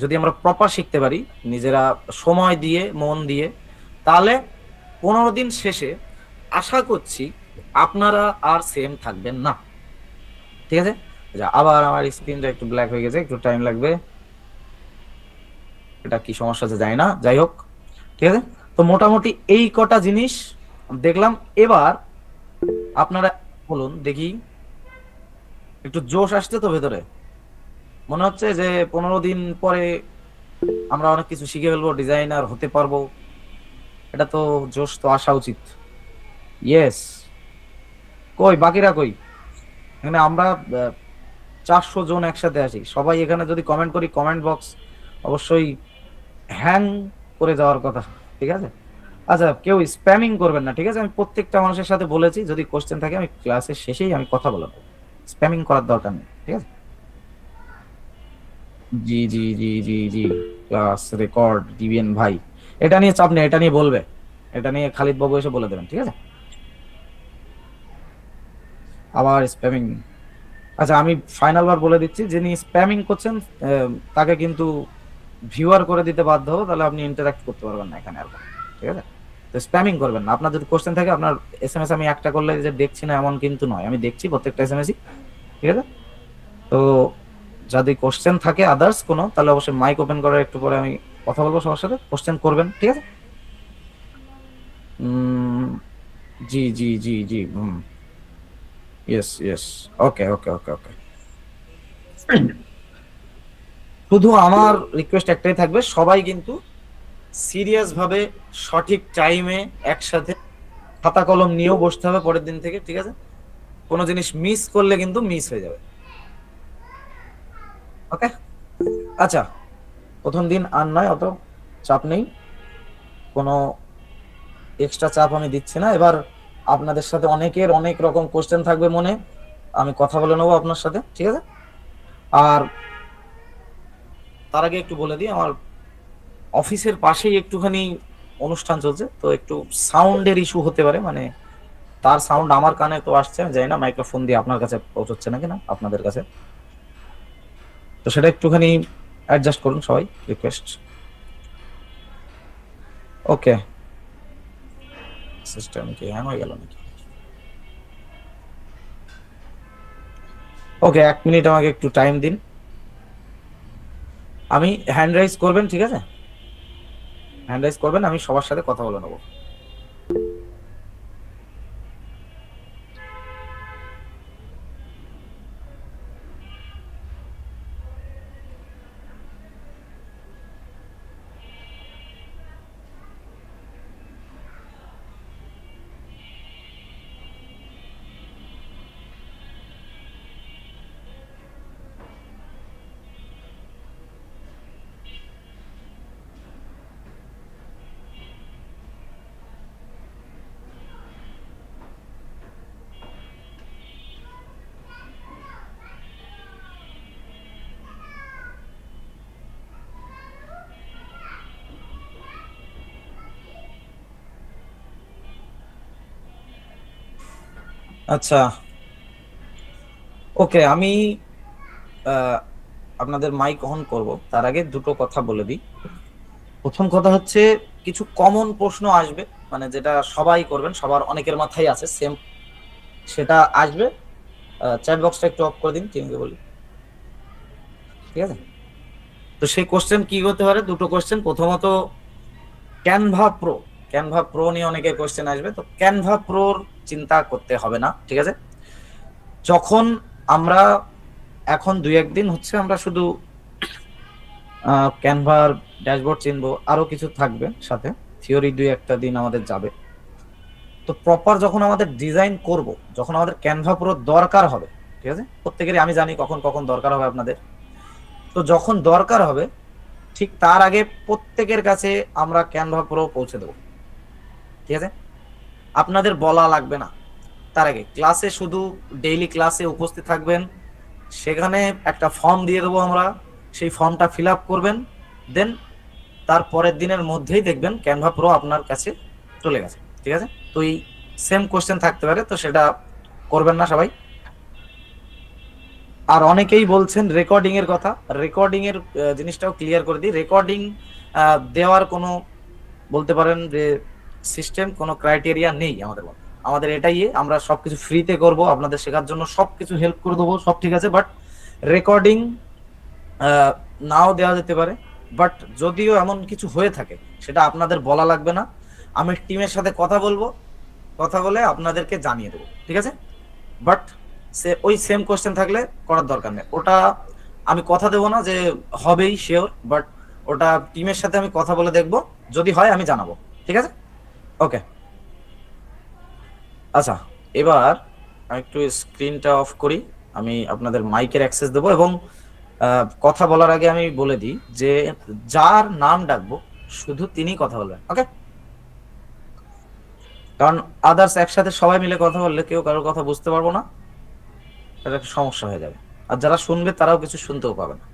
যদি আমরা প্রপার শিখতে পারি নিজেরা সময় দিয়ে মন দিয়ে, তাহলে 15 দিন শেষে আশা করছি আপনারা আর সেম থাকবেন না, ঠিক আছে। আবার আমার স্ক্রিনটা একটু ব্ল্যাক হয়ে গেছে, একটু টাইম লাগবে, এটা কি সমস্যা আছে জানি না, যাই হোক, ঠিক আছে। তো মোটামুটি এই কটা জিনিস দেখলাম। এবার আপনারা বলুন দেখি, একটু জোশ আসছে তো ভেতরে, মনে হচ্ছে যে 15 দিন পরে আমরা অনেক কিছু শিখে ফেলবো, ডিজাইনার হতে পারবো, এটা তো জোশ তো আসা উচিত। ইয়েস, কই বাকিরা কই? এখানে আমরা 400 জন একসাথে আছি, সবাই এখানে যদি কমেন্ট করি, কমেন্ট বক্স অবশ্যই হ্যাং করে যাওয়ার কথা, ঠিক আছে। আচ্ছা, কেউ স্প্যামিং করবেন না, ঠিক আছে, আমি প্রত্যেকটা মানুষের সাথে বলেছি যদি কোশ্চেন থাকে আমি ক্লাসের শেষেই আমি কথা বলবো, স্প্যামিং করার দরকার নেই, ঠিক আছে। জি জি জি জি জি, ক্লাস রেকর্ড দিবেন ভাই, এটা নিয়ে চাপ নেই, এটা নিয়ে বলবে, এটা নিয়ে খালিদ বাবু এসে বলে দেবেন, ঠিক আছে। আবার স্প্যামিং, আচ্ছা আমি ফাইনাল বার বলে দিচ্ছি, যিনি স্প্যামিং করছেন তাকে কিন্তু ভিউয়ার করে দিতে বাধ্য হবো, তাহলে আপনি ইন্টারঅ্যাক্ট করতে পারবেন না এখানে আর, ঠিক আছে। তো স্প্যামিং করবেন না, আপনার যদি কোশ্চেন থাকে আপনার এসএমএস আমি একটা করলে যে দেখছি না এমন কিন্তু নয়, আমি দেখছি প্রত্যেকটা এসএমএসই, ঠিক আছে। তো যদি কোশ্চেন থাকে আদার্স কোনো, তাহলে অবশ্যই মাইক ওপেন করার একটু পরে আমি কথা বলবো সবার সাথে, কোশ্চেন করবেন, ঠিক আছে। জি জি জি জি, ইয়েস ইয়েস, ওকে ওকে ওকে ওকে। শুধু আমার রিকোয়েস্ট একটাই থাকবে, সবাই কিন্তু সিরিয়াস ভাবে সঠিক টাইমে একসাথে খাতা কলম নিয়েও বসতে হবে পরের দিন থেকে, ঠিক আছে। কোনো জিনিস মিস করলে কিন্তু মিস হয়ে যাবে, ওকে। আচ্ছা, প্রথম দিন আর নয়, অত চাপ নেই, কোনো এক্সট্রা চাপ আমি দিচ্ছি না। এবার আপনাদের সাথে অনেকের অনেক রকম কোশ্চেন থাকবে মনে, আমি কথা বলে নেবো আপনার সাথে, ঠিক আছে। আর তার আগে একটু বলে দিই, আমার অফিসের পাশেই একটুখানি অনুষ্ঠান চলছে, তো একটু সাউন্ডের ইস্যু হতে পারে, মানে তার সাউন্ড আমার কানে তো আসছে, আমি জানি না মাইক্রোফোন দিয়ে আপনার কাছে পৌঁছচ্ছে নাকি না আপনাদের কাছে, তো সেটা একটুখানি অ্যাডজাস্ট করুন সবাই, রিকোয়েস্ট। ওকে, সিস্টেম কি হ্যাং হয়ে গেল নাকি? ওকে, 1 মিনিট আমাকে একটু টাইম দিন, আমি হ্যান্ড রাইজ করবেন, ঠিক আছে, হ্যান্ড রাইজ করবেন, আমি সবার সাথে কথা বলে নেবো। আচ্ছা, ওকে, আমি আপনাদের মাইক অন করব, তার আগে দুটো কথা বলে দিই। প্রথম কথা হচ্ছে, কিছু কমন প্রশ্ন আসবে, মানে যেটা সবাই করবেন, সবার অনেকের মাথায় আছে সেম, সেটা আসবে। চ্যাট বক্সটা একটু অফ করে দিন, টিমকে বলি, ঠিক আছে? তো সেই কোশ্চেন কি হতে পারে, দুটো কোশ্চেন। প্রথমত ক্যানভা প্রো, ক্যানভা প্রো নিয়ে অনেকের কোশ্চেন আসবে, তো ক্যানভা প্রোর চিন্তা করতে হবে না, ঠিক আছে? যখন আমরা এখন দুই একদিন হচ্ছে আমরা শুধু ক্যানভার ড্যাশবোর্ড চিনবো, আরো কিছু থাকবে সাথে, থিওরি দুই একটা দিন আমাদের যাবে। তো প্রপার যখন আমাদের ডিজাইন করব, যখন আমাদের ক্যানভা প্রো দরকার হবে, ঠিক আছে, প্রত্যেকেরই আমি জানি কখন কখন দরকার হবে আপনাদের, তো যখন দরকার হবে ঠিক তার আগে প্রত্যেকের কাছে আমরা ক্যানভা প্রো পৌঁছে দেবো, ঠিক আছে? আপনাদের বলা লাগবে না, তার আগে ক্লাসে শুধু ডেইলি ক্লাসে উপস্থিত থাকবেন, সেখানে একটা ফর্ম দিয়ে দেবো আমরা, সেই ফর্মটা ফিল আপ করবেন, দেন তার পরের দিনের মধ্যেই দেখবেন ক্যানভা প্রো আপনার কাছে চলে গেছে, ঠিক আছে? তো এই সেম কোশ্চেন থাকতে পারে, তো সেটা করবেন না সবাই। আর অনেকেই বলছেন রেকর্ডিং এর কথা, রেকর্ডিং এর জিনিসটাও ক্লিয়ার করে দিই। রেকর্ডিং দেওয়ার কোনো, বলতে পারেন যে সিস্টেম, কোনো ক্রাইটেরিয়া নেই আমাদের মধ্যে। আমাদের এটাই, আমরা সবকিছু ফ্রিতে করব, আপনাদের শেখার জন্য সবকিছু হেল্প করে দেবো, সব ঠিক আছে। বাট রেকর্ডিং নাও দেওয়া যেতে পারে, বাট যদিও এমন কিছু হয়ে থাকে সেটা আপনাদের বলা লাগবে না, আমি টিমের সাথে কথা বলবো, কথা বলে আপনাদেরকে জানিয়ে দেবো, ঠিক আছে? বাট ওই সেম কোশ্চেন থাকলে করার দরকার নেই, ওটা আমি কথা দেবো না যে হবেই শিওর, বাট ওটা টিমের সাথে আমি কথা বলে দেখবো, যদি হয় আমি জানাবো, ঠিক আছে? ওকে, আচ্ছা, এবার আমি একটু স্ক্রিনটা অফ করি, আমি আপনাদের মাইকের অ্যাক্সেস দেবো, এবং কথা বলার আগে আমি বলে দিই যে যার নাম ডাকবো শুধু তিনি কথা বলবেন, ওকে? কারণ আদার্স একসাথে সবাই মিলে কথা বললে কেউ কারোর কথা বুঝতে পারবো না, এটা একটা সমস্যা হয়ে যাবে, আর যারা শুনবে তারাও কিছু শুনতেও পাবে না।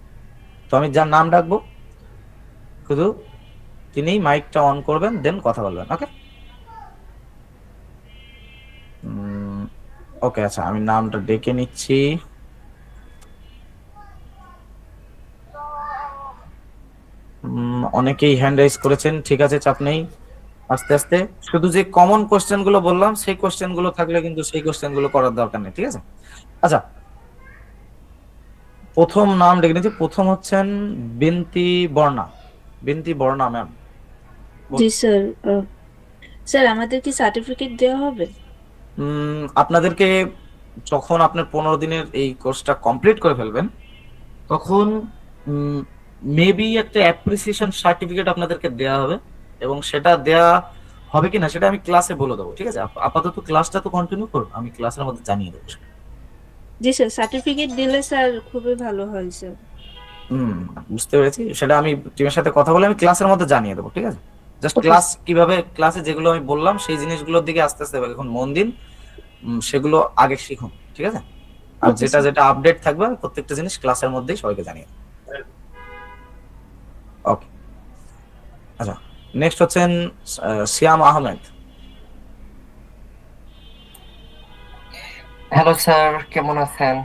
তো আমি যার নাম ডাকবো শুধু তিনি মাইকটা অন করবেন, দেন কথা বলবেন, ওকে? ওকে, আচ্ছা, আমি নামটা ডেকে নিচ্ছি। অনেকেই হ্যান্ড রাইজ করেছেন, ঠিক আছে, চাপ নেই, আস্তে আস্তে। শুধু যে কমন কোশ্চেন গুলো বললাম সেই কোশ্চেন গুলো থাকলে কিন্তু সেই কোশ্চেন গুলো করার দরকার নেই, ঠিক আছে? আচ্ছা, প্রথম নাম ডেকে নিচ্ছি, প্রথম হচ্ছেন বিনতি বর্ণা, বিনতি বর্ণা ম্যাম। জি স্যার। স্যার আমাদের কি সার্টিফিকেট দেওয়া হবে? আপনাদেরকে যখন আপনার 15 দিনের এই কোর্সটা কমপ্লিট করে ফেলবেন, তখন মেবি একটা অ্যাপ্রিসিয়েশন সার্টিফিকেট আপনাদেরকে দেওয়া হবে, এবং সেটা দেওয়া হবে কিনা সেটা আমি ক্লাসে বলে দেবো, ঠিক আছে? আপাতত ক্লাসটা তো কন্টিনিউ করুন, আমি ক্লাসের মধ্যে জানিয়ে দেবো। জি স্যার, সার্টিফিকেট দিলে স্যার খুবই ভালো হয় স্যার। হুম, বুঝতে পেরেছি, সেটা আমি টিমের সাথে কথা বলে আমি ক্লাসের মধ্যে জানিয়ে দেবো, ঠিক আছে? জাস্ট Okay, ক্লাস কিভাবে, ক্লাসে যেগুলো আমি বললাম সেই জিনিসগুলোর দিকে আস্তে আস্তে এখন মন দিন, সেগুলো আগে শিখুন, ঠিক আছে? আর Okay, যেটা sir. যেটা আপডেট থাকবে আমি প্রত্যেকটা জিনিস ক্লাসের মধ্যেই সবাইকে জানিয়ে দেবো। ওকে, আচ্ছা, নেক্সট হচ্ছেন সিয়াম আহমেদ। হ্যালো স্যার, কেমন আছেন?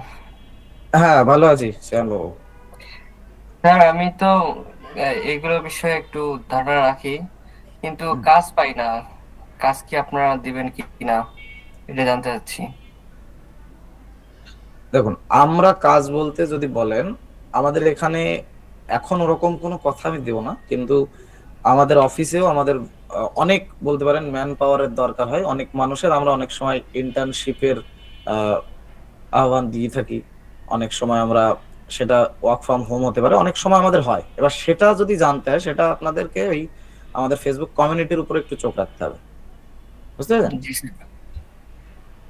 হ্যাঁ, ভালো আছি সিয়াম বাবু। স্যার আমি তো এইগুলো বিষয়ে একটু ধারণা রাখি, কিন্তু কাজ পাই না। কাজ কি আপনারা দিবেন কি না এটা জানতে চাচ্ছি। দেখুন, আমরা কাজ বলতে যদি বলেন, আমাদের এখানে এখন ওরকম কোনো কথা আমি দেব না, কিন্তু আমাদের অফিসেও আমাদের অনেক, বলতে পারেন, ম্যান পাওয়ারের দরকার হয়, অনেক মানুষের। আমরা অনেক সময় ইন্টার্নশিপের আহ্বান দিয়ে থাকি, অনেক সময় আমরা সেটা ওয়ার্ক ফ্রম হোম হতে পারে, অনেক সময় আমাদের হয়। এবার সেটা যদি জানতে হয়, সেটা আপনাদেরকে ওই আমাদের ফেসবুক কমিউনিটির উপর একটু চোখ রাখতে হবে, বুঝতে পেরেছেন? জি স্যার,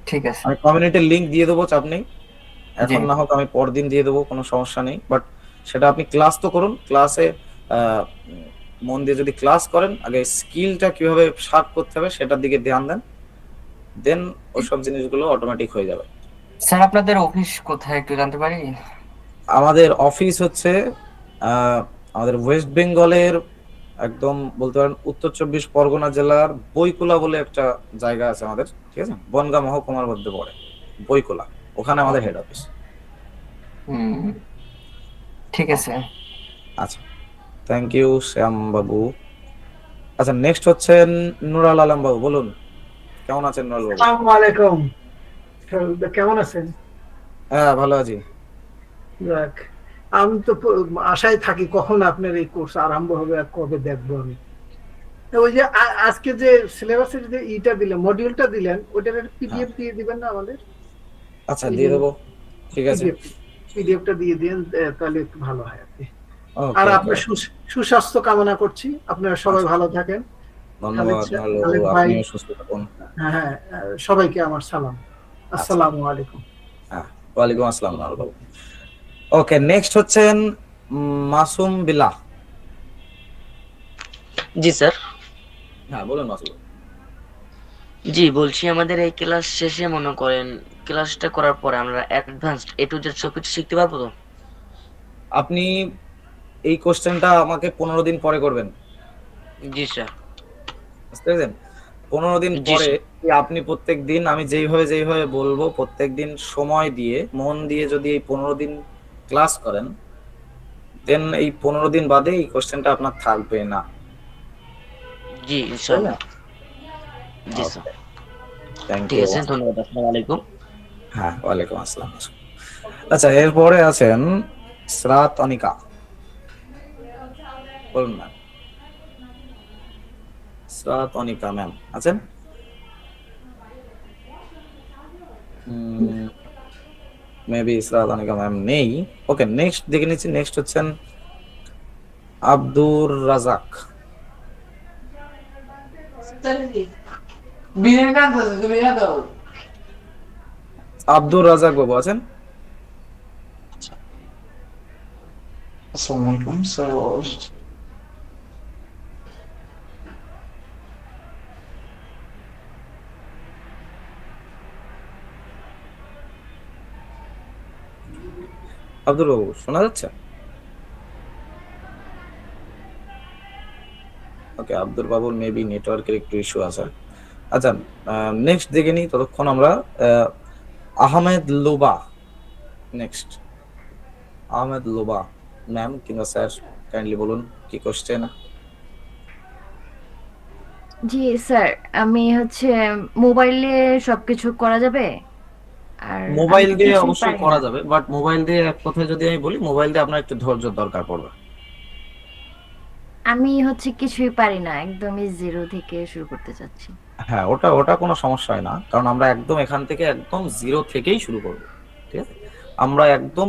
ঠিক আছে। আমি কমিউনিটির লিংক দিয়ে দেবো, চাপ নেই, জি এখন না হোক আমি পরদিন দিয়ে দেবো, কোনো সমস্যা নেই। বাট সেটা আপনি ক্লাস তো করুন, ক্লাসে মন দিয়ে যদি ক্লাস করেন, আগে স্কিলটা কিভাবে শার্প করতে হবে সেটার দিকে ধ্যান দেন, দেন ওসব জিনিসগুলো অটোমেটিক হয়ে যাবে। স্যার, আপনাদের অফিস কোথায় একটু জানতে পারি? আমাদের অফিস হচ্ছে আমাদের ওয়েস্ট বেঙ্গলের একদম, বলতে পারেন, উত্তর 24 পরগনা জেলার বইকুলা বলে একটা জায়গা আছে আমাদের, ঠিক আছে? বনগাঁ মহকুমার মধ্যে পড়ে। বইকোলা, ওখানে আমাদের হেড অফিস। ঠিক আছে। আচ্ছা, থ্যাংক ইউ শ্যাম বাবু। আচ্ছা, নেক্সট হচ্ছেন নুরাল আলম বাবু, বলুন কেমন আছেন নুরাল বাবু? আসসালামু আলাইকুম। কেমন আছেন? হ্যাঁ, ভালো আছি। যাক, আমি তো আশায় থাকি কখন আপনার এই কোর্স আরম্ভ হবে আর কবে দেখবো আমি। তো ওই যে আজকে যে সিলেবাসের যে ইটা দিলেন, মডিউলটা দিলেন, ওটার একটা পিডিএফ দিয়ে দিবেন না আমাদের? আচ্ছা, দিয়ে দেবো, ঠিক আছে। পিডিএফটা দিয়ে দিন, তাহলে একটু ভালো হয় আর কি। ওকে, আর ওকে, আপনার সুস্বাস্থ্য কামনা করছি, আপনারা সবাই ভালো থাকেন। ধন্যবাদ নুরাল বাবু, খালেদ ভাই, আপনিও সুস্থ থাকুন। হ্যাঁ হ্যাঁ, সবাইকে আমার সালাম, আসসালামু আলাইকুম। হ্যাঁ, ওয়ালাইকুম আসসালাম নুরাল বাবু। ওকে, নেক্সট হচ্ছেন মাসুম বিল্লাহ। জি স্যার। হ্যাঁ, বলুন মাসুম। জি বলছি, আমাদের এই ক্লাস শেষে মনে করেন ক্লাসটা করার পরে আমরা অ্যাডভান্সড এ টু জেড সবকিছু শিখতে পারবো তো? আপনি এই কোশ্চেনটা আমাকে 15 দিন পরে করবেন, জি স্যার। বুঝতে পেরেছেন? 15 দিন জি পরে স্যার। আপনি প্রত্যেক দিন আমি যেইভাবে বলবো প্রত্যেক দিন সময় দিয়ে মন দিয়ে যদি এই 15 দিন ক্লাস করেন, দেন এই 15 দিন বাদে এই কোশ্চেনটা আপনার থাকবে না। জি ইনশাআল্লাহ। জি স্যার। থ্যাংক ঠিক ইউ। আছে, ধন্যবাদ। আসসালামু আলাইকুম। হ্যাঁ, ওয়ালাইকুম আসসালাম। আচ্ছা, এরপরে আছেন ইসরাত অনিকা, বলুন ম্যাম। ইসরাত অনিকা ম্যাম আছেন? মেবি ইসরাত অনিকা ম্যাম নেই। ওকে, নেক্সট দেখে নিচ্ছি। নেক্সট হচ্ছেন আব্দুর রাজাক। আব্দুর রাজাক বাবু আছেন? আসসালামু আলাইকুম স্যার। আব্দুর বাবু শোনা যাচ্ছে? ওকে, আব্দুর বাবুর মেবি নেটওয়ার্কের একটু ইস্যু আছে। আচ্ছা, নেক্সট দেখে নিই ততক্ষণ আমরা। আহমেদ লোবা নেক্সট। আহমেদ লোবা ম্যাম কিংবা স্যার, কাইন্ডলি বলুন কি কোশ্চেন। জি স্যার, আমি মোবাইলে সবকিছু করা যাবে? আর আমি মোবাইল তো দিয়ে কিছুই অবশ্যই পারি করা না। যাবে, বাট মোবাইল দিয়ে এক কথায় যদি আমি বলি, মোবাইল দিয়ে আপনার একটু ধৈর্য দরকার পড়বে। আমি কিছুই পারি না, একদমই জিরো থেকে শুরু করতে চাচ্ছি। হ্যাঁ, ওটা ওটা কোনো সমস্যা হয় না, কারণ আমরা একদম এখান থেকে একদম জিরো থেকেই শুরু করব। ঠিক আছে, আমরা একদম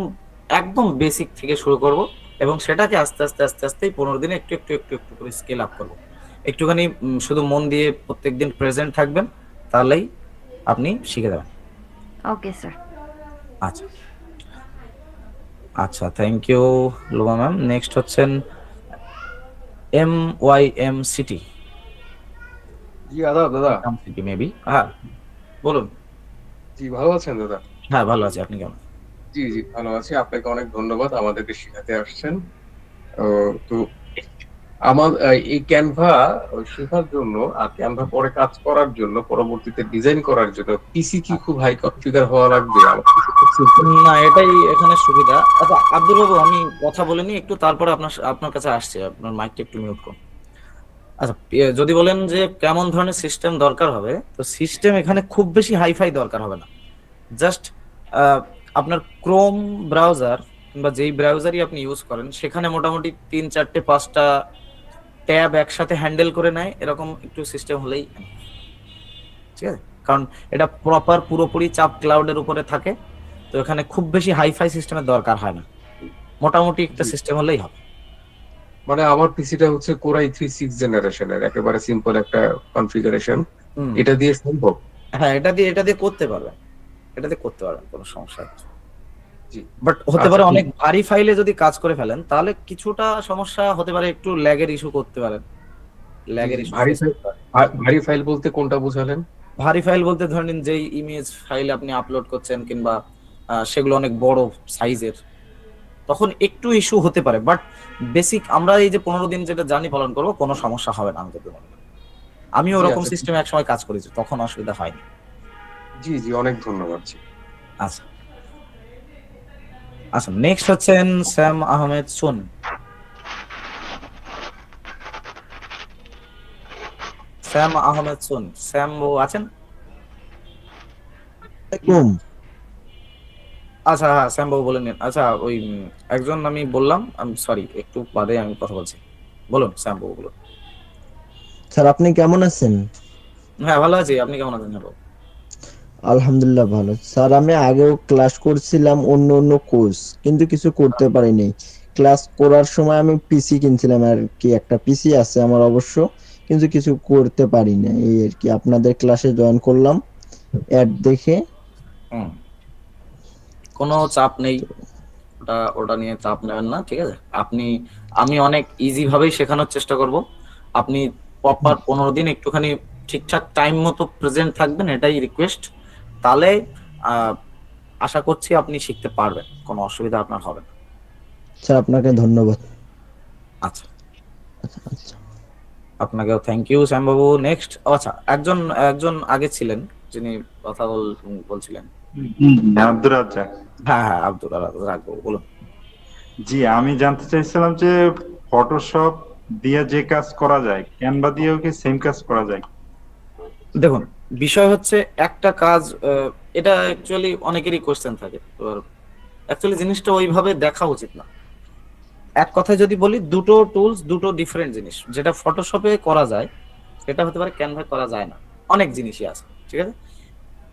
একদম বেসিক থেকে শুরু করব এবং সেটাকে আস্তে আস্তে আস্তে আস্তে 15 দিনে একটু একটু একটু একটু করে স্কেল আপ করব। একটুখানি শুধু মন দিয়ে প্রত্যেকদিন প্রেজেন্ট থাকবেন, তাহলেই আপনি শিখে যাবেন। Okay sir. আচ্ছা আচ্ছা, থ্যাংক ইউ লোবা ম্যাম। নেক্সট হচ্ছেন MYM সিটি। জি দাদা। সিটি মেবি, হ্যাঁ বলুন। জি, ভালো আছেন দাদা? হ্যাঁ, ভালো আছি, আপনি কেমন? জি জি, ভালো আছি। আপনাকে অনেক ধন্যবাদ আমাদেরকে শেখাতে আসছেন। তো আমার এই ক্যানভা শেখার জন্য আর ক্যানভা পরে কাজ করার জন্য, পরবর্তীতে ডিজাইন করার জন্য পিসি কি খুব হাই কনফিগার হওয়া লাগবে? না, এটাই এখানে সুবিধা। আচ্ছা আব্দুল বাবু, আমি কথা বলে নিই একটু, তারপরে আপনার কাছে আসছে। আপনার মাইকটা একটু মিউট করুন। আচ্ছা, যদি বলেন যে কেমন ধরনের সিস্টেম দরকার হবে, তো সিস্টেম এখানে খুব বেশি হাইফাই দরকার হবে না। জাস্ট আপনার ক্রোম ব্রাউজার কিংবা যেই ব্রাউজারই আপনি ইউজ করেন, সেখানে মোটামুটি 3, 4, 5টা ট্যাব একসাথে হ্যান্ডেল করে নেয়, এরকম একটু সিস্টেম হলেই, ঠিক আছে? কারণ এটা প্রপার পুরোপুরি চাপ ক্লাউডের উপরে থাকে, তো এখানে খুব বেশি হাইফাই সিস্টেমের দরকার হয় না, মোটামুটি একটা সিস্টেম হলেই হবে। মানে আমার পিসিটা হচ্ছে Core i3 6th জেনারেশনের, একেবারে সিম্পল একটা কনফিগারেশন। এটা দিয়ে সম্ভব? হ্যাঁ, এটা দিয়ে করতে পারবেন, কোনো সমস্যা নেই। জি, বাট হতে পারে অনেক ভারী ফাইলে যদি কাজ করে ফেলেন, তাহলে কিছুটা সমস্যা হতে পারে, একটু ল্যাগের ইস্যু করতে পারেন। ল্যাগের ইস্যু, ভারী ফাইল বলতে কোনটা বোঝালেন? ভারী ফাইল বলতে ধরেন যেই ইমেজ ফাইল আপনি আপলোড করছেন কিংবা সেগুলো অনেক বড় সাইজের, তখন একটু ইস্যু হতে পারে। বাট বেসিক আমরা এই যে 15 দিন যেটা জার্নি পালন করবো, কোনো সমস্যা হবে না আমি যদি মনে করি। আমি ওরকম সিস্টেমে একসময় কাজ করেছি, তখন অসুবিধা হয়নি। জি জি, অনেক ধন্যবাদ। আচ্ছা আচ্ছা, নেক্সট হচ্ছেন স্যাম আহমেদ সুন। স্যাম আহমেদ সুন, স্যাম বাবু আছেন? আচ্ছা হ্যাঁ, শ্যাম বাবু বলে নিন। আচ্ছা ওই একজন আমি বললাম, আমি সরি একটু বাদে আমি কথা বলছি, বলুন শ্যাম বাবু বলুন। স্যার আপনি কেমন আছেন? হ্যাঁ ভালো আছি, আপনি কেমন আছেন বাবু? আলহামদুলিল্লাহ ভালো। স্যার আমি আগেও ক্লাস করছিলাম অন্য অন্য কোর্স, কিন্তু কিছু করতে পারিনি। ক্লাস করার সময় আমি পিসি কিনছিলাম আর কি, একটা পিসি আছে আমার অবশ্য, কিন্তু কিছু করতে পারি না এই আর কি। আপনাদের ক্লাসে জয়েন করলাম অ্যাড দেখে। হুম, কোনো চাপ নেই, ওটা ওটা নিয়ে চাপ নেবেন না, ঠিক আছে? আমি অনেক ইজি ভাবেই শেখানোর চেষ্টা করব। আপনি প্রপার 15 দিন একটুখানি ঠিকঠাক টাইম মতো প্রেজেন্ট থাকবেন, এটাই রিকোয়েস্ট। তাহলে আশা করছি আপনি শিখতে পারবেন, কোনো অসুবিধা আপনার হবে না। স্যার আপনাকে ধন্যবাদ। আচ্ছা, আচ্ছা আচ্ছা। আপনাকেও thank you Shyam Babu. Next, আচ্ছা একজন একজন আগে ছিলেন যিনি কথা বলছিলেন। আব্দুর রাজ্জাক। হ্যাঁ হ্যাঁ, আব্দুল রাজ্জাক বাবু বলুন। জি, আমি জানতে চাইছিলাম যে ফটোশপ দিয়ে যে কাজ করা যায়, ক্যানভা দিয়েও কি সেম কাজ করা যায়? দেখুন, বিষয় হচ্ছে একটা কাজ, এটা অ্যাকচুয়ালি অনেকেরই কোশ্চেন থাকে। এবার অ্যাকচুয়ালি জিনিসটা ওইভাবে দেখা উচিত না। এক কথায় যদি বলি, দুটো টুলস দুটো ডিফারেন্ট জিনিস। যেটা ফটোশপে করা যায় সেটা হতে পারে ক্যানভায় করা যায় না, অনেক জিনিসই আছে, ঠিক আছে?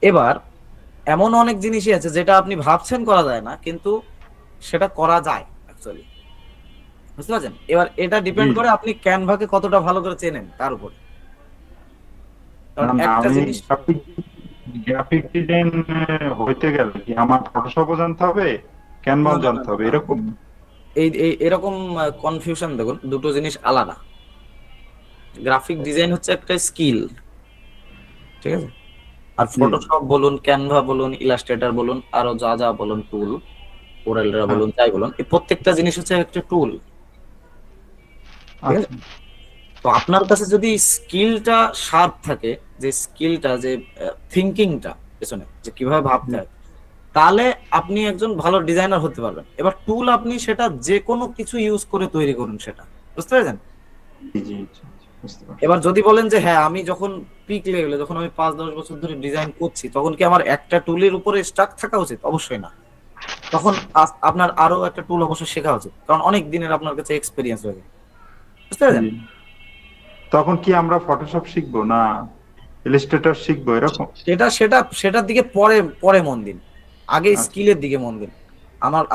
এবার এমন অনেক জিনিসই আছে যেটা আপনি ভাবছেন করা যায় না, কিন্তু সেটা করা যায় অ্যাকচুয়ালি, বুঝতে পারছেন? এবার এটা ডিপেন্ড করে আপনি ক্যানভাকে কতটা ভালো করে চেনেন তার উপর। কারণ একটা জিনিস, গ্রাফিক ডিজাইন হইতে গেলে কি আমার ফটোশপও জানতে হবে, ক্যানভাও জানতে হবে, এরকম? এরকম কনফিউশন, দেখুন দুটো জিনিস আলাদা। গ্রাফিক ডিজাইন হচ্ছে একটা স্কিল, ঠিক আছে? আর ফটোশপ বলুন, ক্যানভা বলুন, ইলাস্ট্রেটর বলুন, আরো যা যা বলুন, টুল কোরেলরা বলুন, যাই বলুন, এই প্রত্যেকটা জিনিস হচ্ছে একটা টুল, ঠিক আছে? তো আপনার কাছে যদি স্কিলটা শার্প থাকে, যে স্কিলটা, যে থিঙ্কিংটা পেছনে যে কিভাবে ভাবতে হয়, তাহলে আপনি একজন ভালো ডিজাইনার হতে পারবেন। এবার টুল আপনি সেটা যে কোনো কিছু ইউজ করে তৈরি করুন, সেটা বুঝতে পেরেছেন? এবার যদি বলেন যে হ্যাঁ, আমি যখন পিক লেভেলে, যখন আমি 5-10 বছর ধরে ডিজাইন করছি, তখন কি আমার একটা টুলের উপরে স্টাক থাকা উচিত? অবশ্যই না। তখন আপনার আরো একটা টুল অবশ্যই শেখা উচিত, কারণ অনেক দিনের আপনার কাছে এক্সপেরিয়েন্স হয়ে গেছে, বুঝতে পেরেছেন? তখন কি আমরা ফটোশপ শিখবো না ইলাস্ট্রেটর শিখবো, এরকম? সেটার দিকে পরে পরে মন দিন, আগে স্কিলের দিকে মন দিন।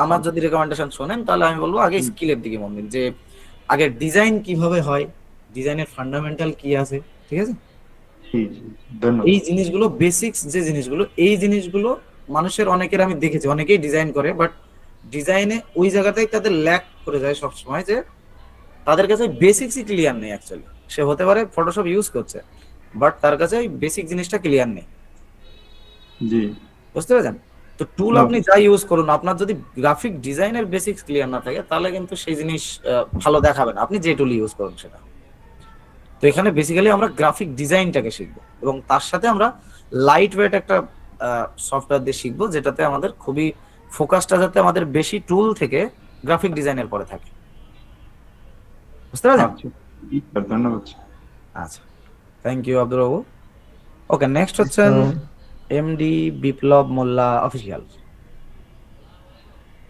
আমার যদি রেকমেন্ডেশন শোনেন, তাহলে আমি বলবো আগে স্কিলের দিকে মন দিন, যে আগে ডিজাইন কিভাবে হয়, ডিজাইনের ফান্ডামেন্টাল কি আছে, ঠিক আছে? এই জিনিসগুলো, বেসিক্স যে জিনিসগুলো, এই জিনিসগুলো মানুষের অনেকের আমি দেখেছি, অনেকেই ডিজাইন করে, বাট ডিজাইনে ওই জায়গাতেই তাদের ল্যাক করে যায় সবসময়, যে তাদের কাছে বেসিক্সই ক্লিয়ার নেই। অ্যাকচুয়ালি সে হতে পারে ফটোশপ ইউজ করছে, বাট তার কাছে ওই বেসিক জিনিসটা ক্লিয়ার নেই। জি, বুঝতে পেরেছেন? তো টুল আপনি যা ইউজ করুন, আপনার যদি গ্রাফিক ডিজাইনের বেসিক্স ক্লিয়ার না থাকে, তাহলে কিন্তু সেই জিনিস ভালো দেখাবে না, আপনি যে টুল ইউজ করুন সেটা। তো এখানে বেসিক্যালি আমরা গ্রাফিক ডিজাইনটাকে শিখবো, এবং তার সাথে আমরা লাইট ওয়েট একটা সফটওয়্যার দিয়ে শিখবো, যেটাতে আমাদের খুবই ফোকাসটা যাতে আমাদের বেশি টুল থেকে গ্রাফিক ডিজাইনের পরে থাকে, বুঝতে পারছেন? ধন্যবাদ। আচ্ছা, thank you Abdur Babu. Okay, next হচ্ছেন এমডি বিপ্লব মোল্লা অফিসিয়াল,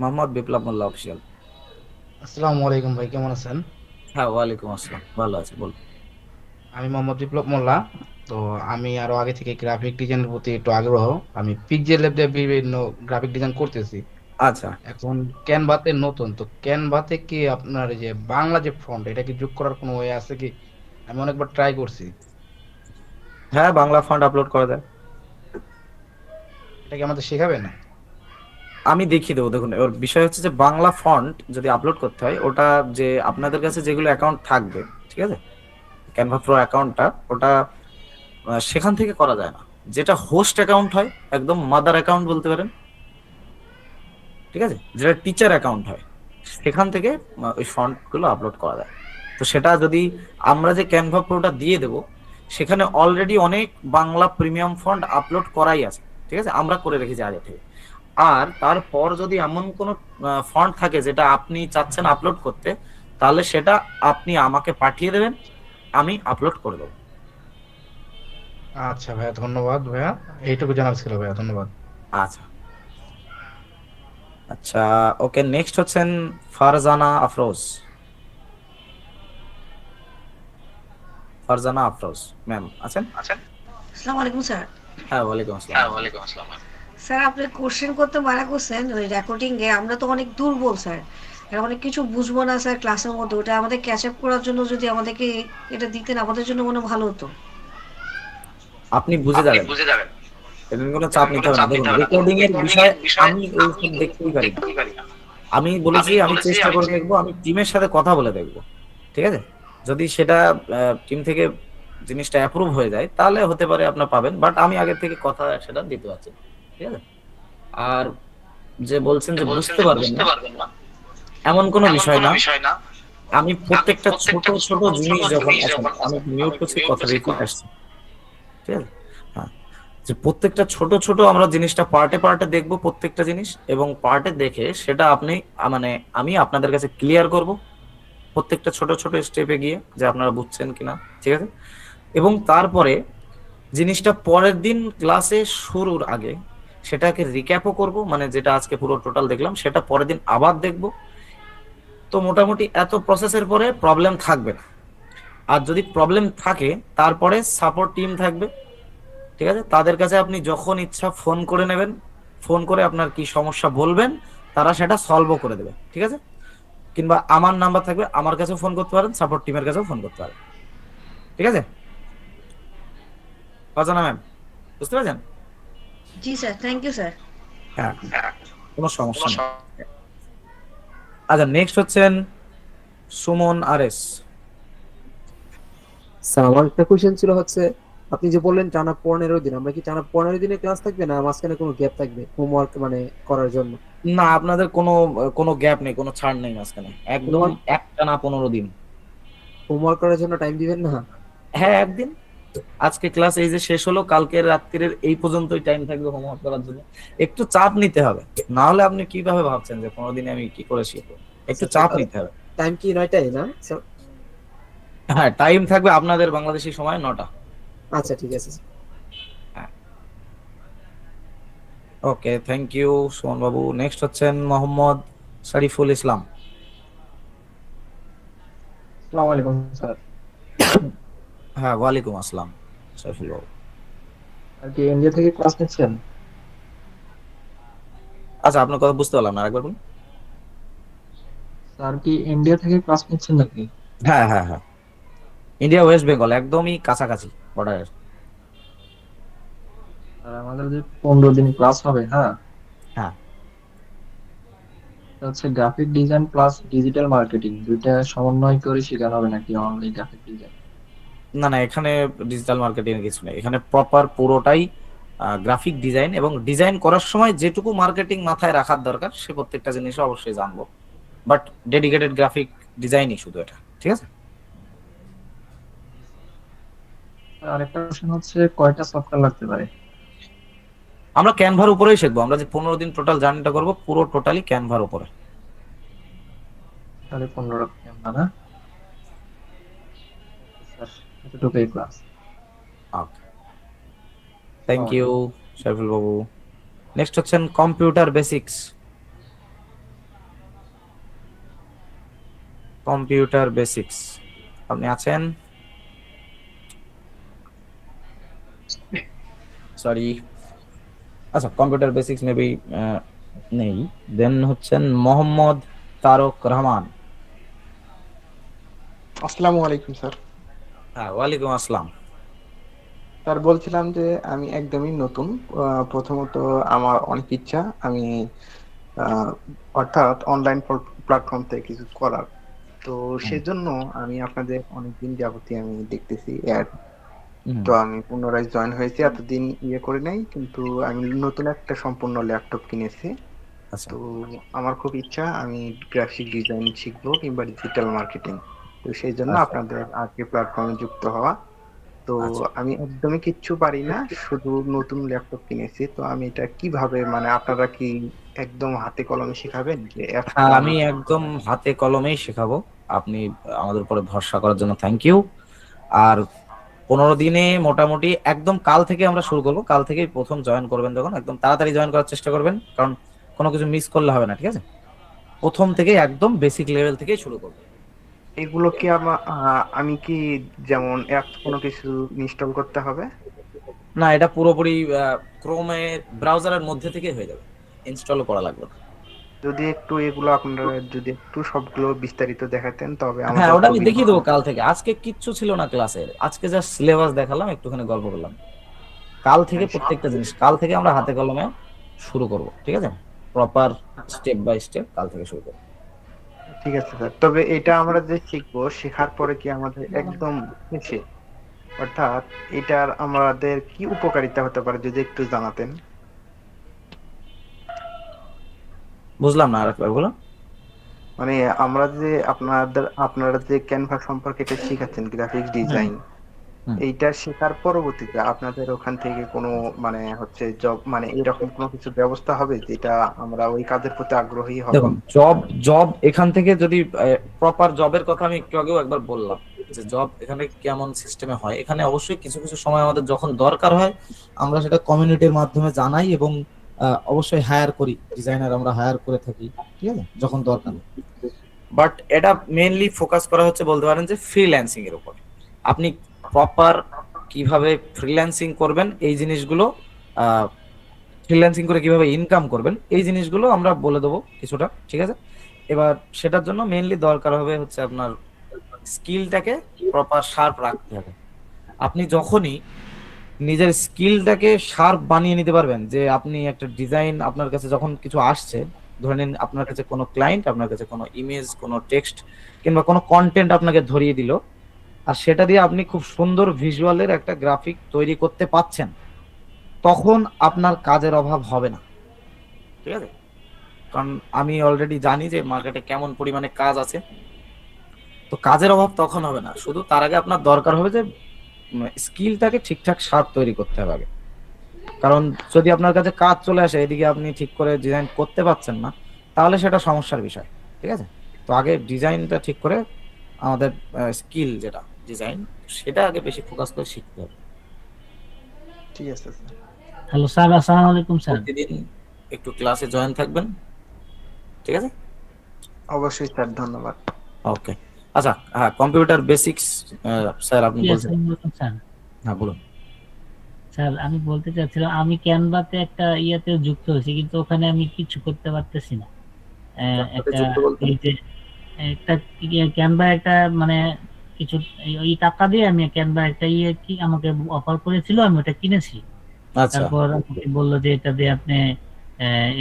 মোহাম্মদ বিপ্লব মোল্লা অফিসিয়াল। আসসালামু আলাইকুম ভাই, কেমন আছেন? হ্যাঁ, ওয়ালাইকুম আসসালাম, ভালো আছি, বলুন। আমি মোহাম্মদ বিপ্লব মোল্লা। তো আমি আরো আগে থেকে গ্রাফিক ডিজাইনের প্রতি একটু আগ্রহ। আমি পিকজেল ল্যাব দিয়ে বিভিন্ন গ্রাফিক ডিজাইন করতেছি। আচ্ছা, এখন ক্যানভাতে নতুন, তো ক্যানভাতে কি আপনার এই যে বাংলা যে ফন্ট, এটা কি যোগ করার কোনো ওয়ে আছে কি? আমি অনেকবার ট্রাই করছি। হ্যাঁ, বাংলা ফন্ট আপলোড করা যায়। এটা কি আমাদের শেখাবে না? আমি দেখিয়ে দেবো। দেখুন, এবার বিষয় হচ্ছে যে বাংলা ফন্ট যদি আপলোড করতে হয়, ওটা যে আপনাদের কাছে যেগুলো অ্যাকাউন্ট থাকবে, ঠিক আছে, ক্যানভা প্রো অ্যাকাউন্টটা, ওটা সেখান থেকে করা যায় না। যেটা হোস্ট অ্যাকাউন্ট হয়, একদম মাদার অ্যাকাউন্ট বলতে পারেন, ঠিক আছে, যেটা টিচার অ্যাকাউন্ট হয়, সেখান থেকে ওই ফন্টগুলো আপলোড করা যায়। তো সেটা যদি আমরা যে ক্যানভা প্রোটা দিয়ে দেবো, সেখানে অলরেডি অনেক বাংলা প্রিমিয়াম ফন্ট আপলোড করাই আছে, ঠিক আছে, আমরা করে রেখেছি আগে থেকে। আর তারপর যদি এমন কোনো ফন্ট থাকে যেটা আপনি চাচ্ছেন আপলোড করতে, তাহলে সেটা আপনি আমাকে পাঠিয়ে দেবেন, আমি আপলোড করে দেবো। আচ্ছা ভাইয়া, ধন্যবাদ ভাইয়া, এইটুকু জানার ছিল ভাইয়া, ধন্যবাদ। আচ্ছা আচ্ছা, ওকে, নেক্সট হচ্ছেন ফারজানা আফরোজ। ফারজানা আফরোজ ম্যাম আছেন? আসসালামু আলাইকুম স্যার। হ্যাঁ, ওয়ালাইকুম আসসালাম। স্যার আপনি কোশ্চেন করতে মানা করছেন ওই রেকর্ডিং এ, আমরা তো অনেক দুর্বল স্যার, আর অনেক কিছু বুঝবো না স্যার ক্লাসের মধ্যে, ওটা আমাদের ক্যাচ আপ করার জন্য যদি আমাদেরকে এটা দিতেন আমাদের জন্য মনে হয় ভালো হতো। আপনি বুঝে যাবেন, এরকম কোনো চাপ নিতে হবে না। দেখুন, রেকর্ডিং এর বিষয়ে আমি ওইসব দেখতেই পারি না। আমি বলেছি আমি চেষ্টা করে দেখবো, আমি টিমের সাথে কথা বলে দেখবো, ঠিক আছে? যদি সেটা টিম থেকে জিনিসটা অ্যাপ্রুভ হয়ে যায় তাহলে হতে পারে আপনার পাবেন, বাট আমি আগে থেকে কথা সেটা দিতে পারছি, ঠিক আছে? আর যে বলছেন যে বুঝতে পারবেন না, এমন কোনো বিষয় না। আমি প্রত্যেকটা ছোট ছোট জিনিস যখন, আমি মিউট করছি, কথা রিপিট আসছে, ঠিক আছে? হ্যাঁ, যে প্রত্যেকটা ছোট ছোট আমরা জিনিসটা পার্টে পার্টে দেখবো, প্রত্যেকটা জিনিস, এবং পার্টে দেখে সেটা আপনি মানে আমি আপনাদের কাছে ক্লিয়ার করব প্রত্যেকটা ছোট ছোট স্টেপে গিয়ে, যে আপনারা বুঝছেন কিনা, ঠিক আছে? এবং তারপরে জিনিসটা পরের দিন ক্লাসে শুরুর আগে সেটাকে রিক্যাপও করব, মানে যেটা আজকে পুরো টোটাল দেখলাম সেটা পরের দিন আবার দেখব। তো মোটামুটি এত প্রসেসের পরে প্রবলেম থাকবে না। আর যদি প্রবলেম থাকে তারপরে সাপোর্ট টিম থাকবে, ঠিক আছে? তাদের কাছে আপনি যখন ইচ্ছা ফোন করে নেবেন, ফোন করে আপনার কি সমস্যা বলবেন, তারা সেটা সলভও করে দেবে, ঠিক আছে? কিংবা আমার নাম্বার থাকবে, আমার কাছেও ফোন করতে পারেন, সাপোর্ট টিমের কাছেও ফোন করতে পারেন, ঠিক আছে? অজানা ম্যাম, বুঝতে পারছেন? জি স্যার, থ্যাংক ইউ স্যার। হ্যাঁ, কোনো সমস্যা নেই। আচ্ছা, নেক্সট হচ্ছেন সুমন আরএস। স্যার আমার একটা কোশ্চেন ছিল হচ্ছে, আপনি যে বললেন টানা 15 দিন, আমরা কি টানা 15 দিনে ক্লাস থাকবে না মাঝখানে কোনো গ্যাপ থাকবে হোমওয়ার্ক মানে করার জন্য? না, আপনাদের কোনো কোনো গ্যাপ নেই, কোনো ছাড় নেই মাঝখানে, একদম একটানা 15 দিন। হোমওয়ার্ক করার জন্য টাইম দিবেন না? হ্যাঁ, একদিন, আজকে ক্লাস এই যে শেষ হলো, কালকে রাত্রির এই পর্যন্তই টাইম থাকবে হোমওয়ার্ক করার জন্য। একটু চাপ নিতে হবে, না হলে আপনি কিভাবে ভাবছেন যে 15 দিনে আমি কি করে শিখবো? একটু চাপ নিতে হবে। টাইম কি 9টায় না স্যার? হ্যাঁ, টাইম থাকবে আপনাদের বাংলাদেশি সময় 9টা। আচ্ছা ঠিক আছে। হ্যাঁ, ওকে, thank you Suman Babu. Next হচ্ছেন মোহাম্মদ শরীফুল ইসলাম। আসসালামু আলাইকুম স্যার। হ্যাঁ, ওয়ালাইকুম আসসালাম শরীফুল বাবু। আর কি ইন্ডিয়া থেকে ক্লাস নিচ্ছেন? আচ্ছা, আপনার কথা বুঝতে পারলাম না, আরেকবার বলুন। স্যার কি ইন্ডিয়া থেকে ক্লাস নিচ্ছেন নাকি? হ্যাঁ হ্যাঁ হ্যাঁ, ইন্ডিয়া ওয়েস্ট বেঙ্গল, একদমই কাছাকাছি বর্ডারের। আর আমাদের যে 15 দিন ক্লাস হবে, হ্যাঁ হ্যাঁ, এটা হচ্ছে graphic design plus digital marketing, দুইটা সমন্বয় করে শেখানো হবে নাকি অনলি গ্রাফিক ডিজাইন? না না, এখানে ডিজিটাল মার্কেটিং এর কিছু নেই, এখানে প্রপার পুরোটাই গ্রাফিক ডিজাইন, এবং ডিজাইন করার সময় যেটুকু মার্কেটিং মাথায় রাখার দরকার সে প্রত্যেকটা জিনিস অবশ্যই জানবো, বাট ডেডিকেটেড গ্রাফিক ডিজাইনই শুধু এটা, ঠিক আছে? আরেকটা কোশ্চেন হচ্ছে, কয়টা সফটওয়্যার লাগতে পারে? আমরা ক্যানভার উপরেই শিখবো, আমরা যে 15 দিন টোটাল জার্নিটা করবো পুরো টোটালি ক্যানভার উপরে। তাহলে 15 ক্যানভা না? স্যার এতটুকুই class. Okay, thank you Shariful Babu. Next হচ্ছেন কম্পিউটার বেসিক্স। কম্পিউটার বেসিক্স, আপনি আছেন? সরি, আচ্ছা, কম্পিউটার বেসিক্স মেবি নেই। দেন হচ্ছেন মোহাম্মদ তারক রহমান। আসসালামু আলাইকুম স্যার। হ্যাঁ, ওয়ালাইকুম আসসালাম। স্যার বলছিলাম যে আমি একদমই নতুন। প্রথমত আমার অনেক ইচ্ছা, আমি অর্থাৎ অনলাইন প্ল্যাটফর্ম থেকে কিছু করার, তো সেজন্য আমি আপনাদের অনেকদিন যাবতীয় আমি দেখতেছি অ্যাড, তো আমি পুনরায় জয়েন হয়েছি, এতদিন ইয়ে করে নাই, কিন্তু আমি নতুন একটা সম্পূর্ণ ল্যাপটপ কিনেছি। তো আমার খুব ইচ্ছা আমি গ্রাফিক ডিজাইন শিখবো কিংবা ডিজিটাল মার্কেটিং, তো সেই জন্য আপনাদের আজকে প্ল্যাটফর্মে যুক্ত হওয়া। তো আমি একদমই কিচ্ছু পারি না, শুধু নতুন ল্যাপটপ কিনেছি। তো আমি এটা কিভাবে, মানে আপনারা কি একদম হাতে কলমে শেখাবেন যে হ্যাঁ, আমি একদম হাতে কলমেই শেখাবো। আপনি আমাদের উপরে ভরসা করার জন্য থ্যাংক ইউ। আর 15 দিনে মোটামুটি একদম কাল থেকে আমরা শুরু করবো। কাল থেকেই প্রথম জয়েন করবেন, যখন একদম তাড়াতাড়ি জয়েন করার চেষ্টা করবেন, কারণ কোনো কিছু মিস করলে হবে না, ঠিক আছে? প্রথম থেকে একদম বেসিক লেভেল থেকেই শুরু করবো। এগুলো কি আমি কি যেমন অ্যাপ কোনো কিছু ইনস্টল করতে হবে? না, এটা পুরোপুরি ক্রোমে ব্রাউজারের মধ্যে থেকে হয়ে যাবে, ইনস্টলও করা লাগবে না। যদি একটু এগুলো আপনারা যদি একটু সবগুলো বিস্তারিত দেখাতেন তবে হ্যাঁ, আমাদের ওটা আমি খুবই দেখিয়ে দেবো কাল থেকে। আজকে কিচ্ছু ছিল না ক্লাসে, আজকে জাস্ট সিলেবাস দেখালাম, একটুখানি গল্প করলাম। কাল থেকে প্রত্যেকটা জিনিস, কাল থেকে আমরা হাতে কলমে শুরু করব, ঠিক আছে? প্রপার স্টেপ বাই স্টেপ কাল থেকে শুরু করব। ঠিক আছে স্যার। তবে এটা আমরা যে শিখবো, শেখার পরে কি আমাদের একদম শেষে, অর্থাৎ এটার আমাদের কি উপকারিতা হতে পারে যদি একটু জানাতেন। বুঝলাম না, আরেকবার বলুন। মানে আমরা যে আপনারা যে ক্যানভা সম্পর্কে এটা শেখাচ্ছেন, গ্রাফিক্স ডিজাইন, এইটা শেখার পরবর্তীতে আপনাদের ওখান থেকে কোনো মানে হচ্ছে জব, মানে এরকম কোনো কিছু ব্যবস্থা হবে যেটা আমরা ওই কাজের প্রতি আগ্রহী হব? দেখুন, জব এখান থেকে যদি প্রপার জবের কথা আমি একটু আগেও একবার বললাম যে জব এখানে কেমন সিস্টেমে হয়। এখানে অবশ্যই কিছু কিছু সময় আমাদের যখন দরকার হয় আমরা সেটা কমিউনিটির মাধ্যমে জানাই, এবং অবশ্যই হায়ার করি, ডিজাইনার আমরা হায়ার করে থাকি, ঠিক আছে, যখন দরকার। বাট এটা মেইনলি ফোকাস করা হচ্ছে বলতে পারেন যে ফ্রিল্যান্সিং এর উপর। আপনি প্রপার কিভাবে ফ্রিল্যান্সিং করবেন, এই জিনিসগুলো ফ্রিল্যান্সিং করে কিভাবে ইনকাম করবেন, এই জিনিসগুলো আমরা বলে দেবো কিছুটা, ঠিক আছে? এবার সেটার জন্য মেইনলি দরকার হবে হচ্ছে আপনার স্কিলটাকে প্রপার শার্প রাখতে হবে। আপনি যখনই নিজের স্কিলটাকে শার্প বানিয়ে নিতে পারবেন, যে আপনি একটা ডিজাইন, আপনার কাছে যখন কিছু আসছে, ধরে নিন আপনার কাছে কোনো ক্লায়েন্ট আপনার কাছে কোনো ইমেজ, কোনো টেক্সট কিংবা কোনো কন্টেন্ট আপনাকে ধরিয়ে দিল, আর সেটা দিয়ে আপনি খুব সুন্দর ভিজুয়ালের একটা গ্রাফিক তৈরি করতে পাচ্ছেন, তখন আপনার কাজের অভাব হবে না, ঠিক আছে? কারণ আমি অলরেডি জানি যে মার্কেটে কেমন পরিমাণে কাজ আছে, তো কাজের অভাব তখন হবে না। শুধু তার আগে আপনার দরকার হবে যে স্কিলটাকে ঠিকঠাক শার্প তৈরি করতে হবে আগে। কারণ যদি আপনার কাছে কাজ চলে আসে, এদিকে আপনি ঠিক করে ডিজাইন করতে পারছেন না, তাহলে সেটা সমস্যার বিষয়, ঠিক আছে? তো আগে ডিজাইনটা ঠিক করে আমাদের স্কিল যেটা ডিজাইন, সেটা আগে বেশি ফোকাস করে শিখতে হবে। ঠিক আছে স্যার। হ্যালো স্যার, আসসালামু আলাইকুম স্যার। প্রতিদিন একটু ক্লাসে জয়েন থাকবেন, ঠিক আছে? অবশ্যই স্যার, ধন্যবাদ। ওকে, আচ্ছা, হ্যাঁ, কম্পিউটার বেসিক্স স্যার আপনি বলছেন। স্যার হ্যাঁ, বলুন। স্যার, আমি বলতে চাচ্ছিলাম, আমি ক্যানভাতে একটা ইয়াতে যুক্ত হয়েছি, কিন্তু ওখানে আমি কিছু করতে পারতেছি না। একটা এই যে একটা ক্যানভা একটা মানে কিছু ওই টাকা দিয়ে আমি ক্যানভা একটা ইয়ে কি আমাকে অফার করেছিল, আমি ওটা কিনেছি। তারপর আমাকে বললো যে এটা দিয়ে আপনি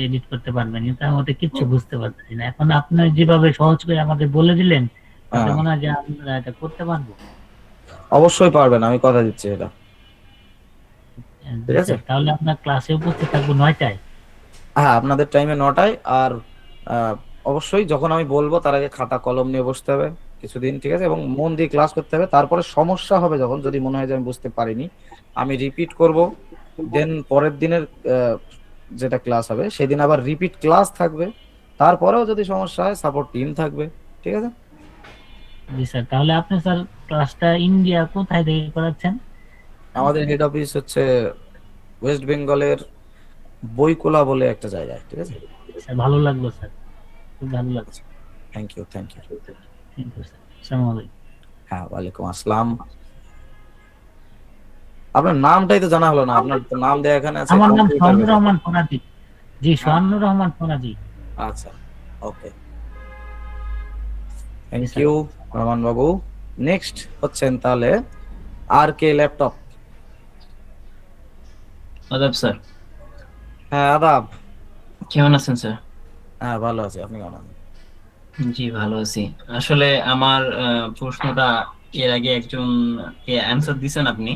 এডিট করতে পারবেন, কিন্তু আমি ওটা কিচ্ছু বুঝতে পারতেছি না। এখন আপনি যেভাবে সহজ করে আমাকে বলে দিলেন, তাতে মনে হয় যে আমরা এটা করতে পারবো। অবশ্যই পারবেন, আমি কথা দিচ্ছি এটা, ঠিক আছে? তাহলে আপনার ক্লাসে উপস্থিত থাকবো 9টায়। হ্যাঁ, আপনাদের টাইমে 9টায়। আর অবশ্যই যখন আমি বলবো তার আগে খাতা কলম নিয়ে বসতে হবে কিছুদিন, ঠিক আছে? এবং মন দিয়ে ক্লাস করতে হবে। তারপরে সমস্যা হবে যখন, যদি মনে হয় যে আমি বুঝতে পারিনি, আমি রিপিট করব, দেন পরের দিনের যেটা ক্লাস হবে সেদিন আবার রিপিট ক্লাস থাকবে। তারপরেও যদি সমস্যা হয় সাপোর্ট টিম থাকবে, ঠিক আছে? জি স্যার। তাহলে আপনি স্যার ক্লাসটা ইন্ডিয়া কোথায় থেকে করাচ্ছেন? আমাদের হেড অফিস হচ্ছে ওয়েস্ট বেঙ্গলের বইকোলা বলে একটা জায়গায়, ঠিক আছে? স্যার, ভালো লাগলো স্যার, খুব ভালো লাগছে। Thank you, thank you. Thank you sir. আসসালামু আলাইকুম। হ্যাঁ, ওয়ালাইকুম আসসালাম। আপনার নামটাই তো জানা হলো না। আপনার তো নাম দেয়া এখানে আছে। আমার নাম সোহানুর রহমান ফরাজি। জি, সোহানুর রহমান ফরাজি। আচ্ছা, ওকে, thank you Rahman Babu. Next হচ্ছেন তাহলে আর কে ল্যাপটপ। আদাব স্যার। হ্যাঁ, আদাব। কেমন আছেন স্যার? হ্যাঁ, ভালো আছি, আপনি কেমন আছেন? জি, ভালো আছি। আসলে আমার প্রশ্নটা এর আগে একজন অ্যানসার দিয়েছেন আপনি,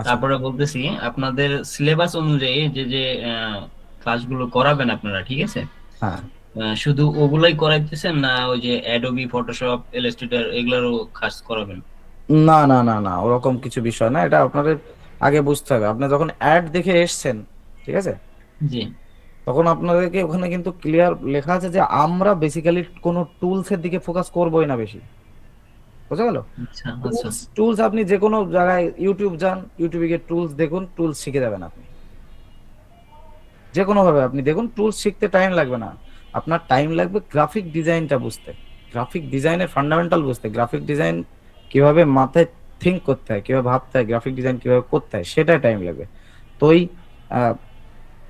তারপরে বলতেছি আপনাদের সিলেবাস অনুযায়ী যে যে ক্লাসগুলো করাবেন আপনারা, ঠিক আছে, হ্যাঁ, শুধু ওগুলাই করাইতেছেন না ওই যে অ্যাডোবি ফটোশপ ইলাস্ট্রেটর এগুলোরও কাজ করাবেন? না না না না, ওরকম কিছু বিষয় না, এটা আপনাদের আগে বুঝতে হবে। আপনি যখন অ্যাড দেখে এসছেন, ঠিক আছে, জি তখন আপনাদেরকে ওখানে কিন্তু ক্লিয়ার লেখা আছে যে আমরা বেসিক্যালি কোনো টুলসের দিকে ফোকাস করবোই না বেশি, বুঝা গেল? আচ্ছা আচ্ছা টুলস আপনি যে কোনো জায়গায় ইউটিউব যান, ইউটিউবে গিয়ে টুলস দেখুন, টুলস শিখে যাবেন আপনি। যে কোনো ভাবে আপনি দেখুন, টুলস শিখতে টাইম লাগবে না, আপনার টাইম লাগবে গ্রাফিক ডিজাইনটা বুঝতে, গ্রাফিক ডিজাইনের ফান্ডামেন্টাল বুঝতে, গ্রাফিক ডিজাইন কিভাবে মাথায় থিঙ্ক করতে হয়, কিভাবে ভাবতে হয়, গ্রাফিক ডিজাইন কিভাবে করতে হয়, সেটা টাইম লাগবে। তো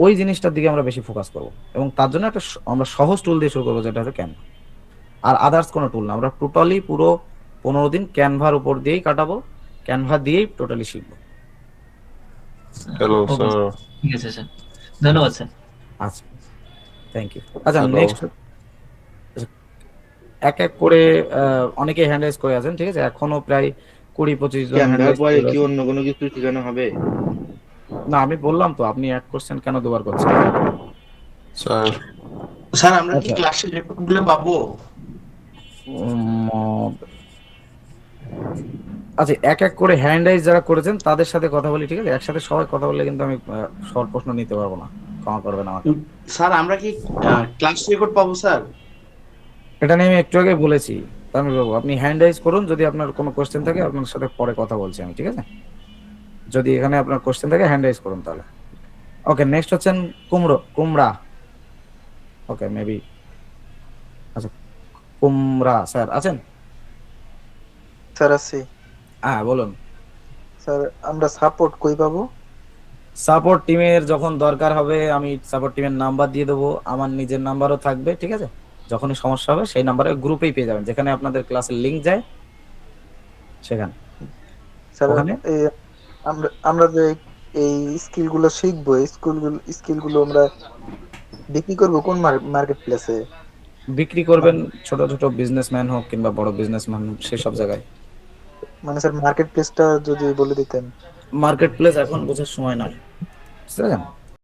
ওই জিনিসটার দিকে আমরা বেশি ফোকাস করব, এবং তার জন্য একটা আমরা সহজ টুল দিয়ে শুরু করবো, যেটা হচ্ছে ক্যানভা। আর আদার্স কোনো টুল না, আমরা টোটালি পুরো 15 দিন ক্যানভার উপর দিয়েই কাটাবো, ক্যানভা দিয়েই টোটালি শিখবো। Hello sir. ঠিক আছে স্যার, ধন্যবাদ স্যার। আচ্ছা, থ্যাংক ইউ। আচ্ছা, Hello. নেক্সট এক এক করে অনেকে হ্যান্ড রাইজ করে আছেন, ঠিক আছে, এখনো প্রায় 20-25 জন হ্যান্ড রাইজ করে কি অন্য কোনো কিছু শেখানো হবে? না, আমি বললাম তো, আপনি এক কোশ্চেন কেন দুবার করছেন? স্যার স্যার আমরা কি আচ্ছা। ক্লাসের রেকর্ডগুলো পাবো? আচ্ছা, এক এক করে হ্যান্ড রাইজ যারা করেছেন তাদের সাথে কথা বলি, ঠিক আছে? একসাথে সবাই কথা বললে কিন্তু আমি শর্ট প্রশ্ন নিতে পারবো না, ক্ষমা করবেন আমাকে। স্যার আমরা কি ক্লাস রেকর্ড পাবো স্যার? এটা নিয়ে আমি একটু আগে বলেছি, তামিল বাবু, আপনি হ্যান্ড রাইজ করুন, যদি আপনার কোনো কোশ্চেন থাকে আপনার সাথে পরে কথা বলছি আমি, ঠিক আছে? যদি এখানে আপনার কোশ্চেন থাকে হ্যান্ড রাইজ করুন তাহলে। ওকে, নেক্সট হচ্ছেন কুমড়া। ওকে, মেবি, আচ্ছা, কুমড়া স্যার আছেন? স্যার আছি। হ্যাঁ বলুন স্যার আমরা সাপোর্ট কই পাবো? সাপোর্ট টিমের যখন দরকার হবে আমি সাপোর্ট টিমের নাম্বার দিয়ে দেবো, আমার নিজের নাম্বারও থাকবে, ঠিক আছে? যখনই সমস্যা হবে সেই নাম্বারে গ্রুপেই পেয়ে যাবেন, যেখানে আপনাদের ক্লাসের লিংক যায় সেখানে। স্যার ওখানে এই আমরা যে এই স্কিলগুলো শিখবো, এই স্কিলগুলো আমরা বিক্রি করব কোন মার্কেট প্লেসে? বিক্রি করবেন ছোট ছোট বিজনেসম্যান হোক কিংবা বড় বিজনেসম্যান হোক, সেসব জায়গায়। মানে স্যার মার্কেট প্লেসটা যদি বলে দিতেন। মার্কেট প্লেস এখন বোঝার সময় নয়, বুঝতে পারছেন?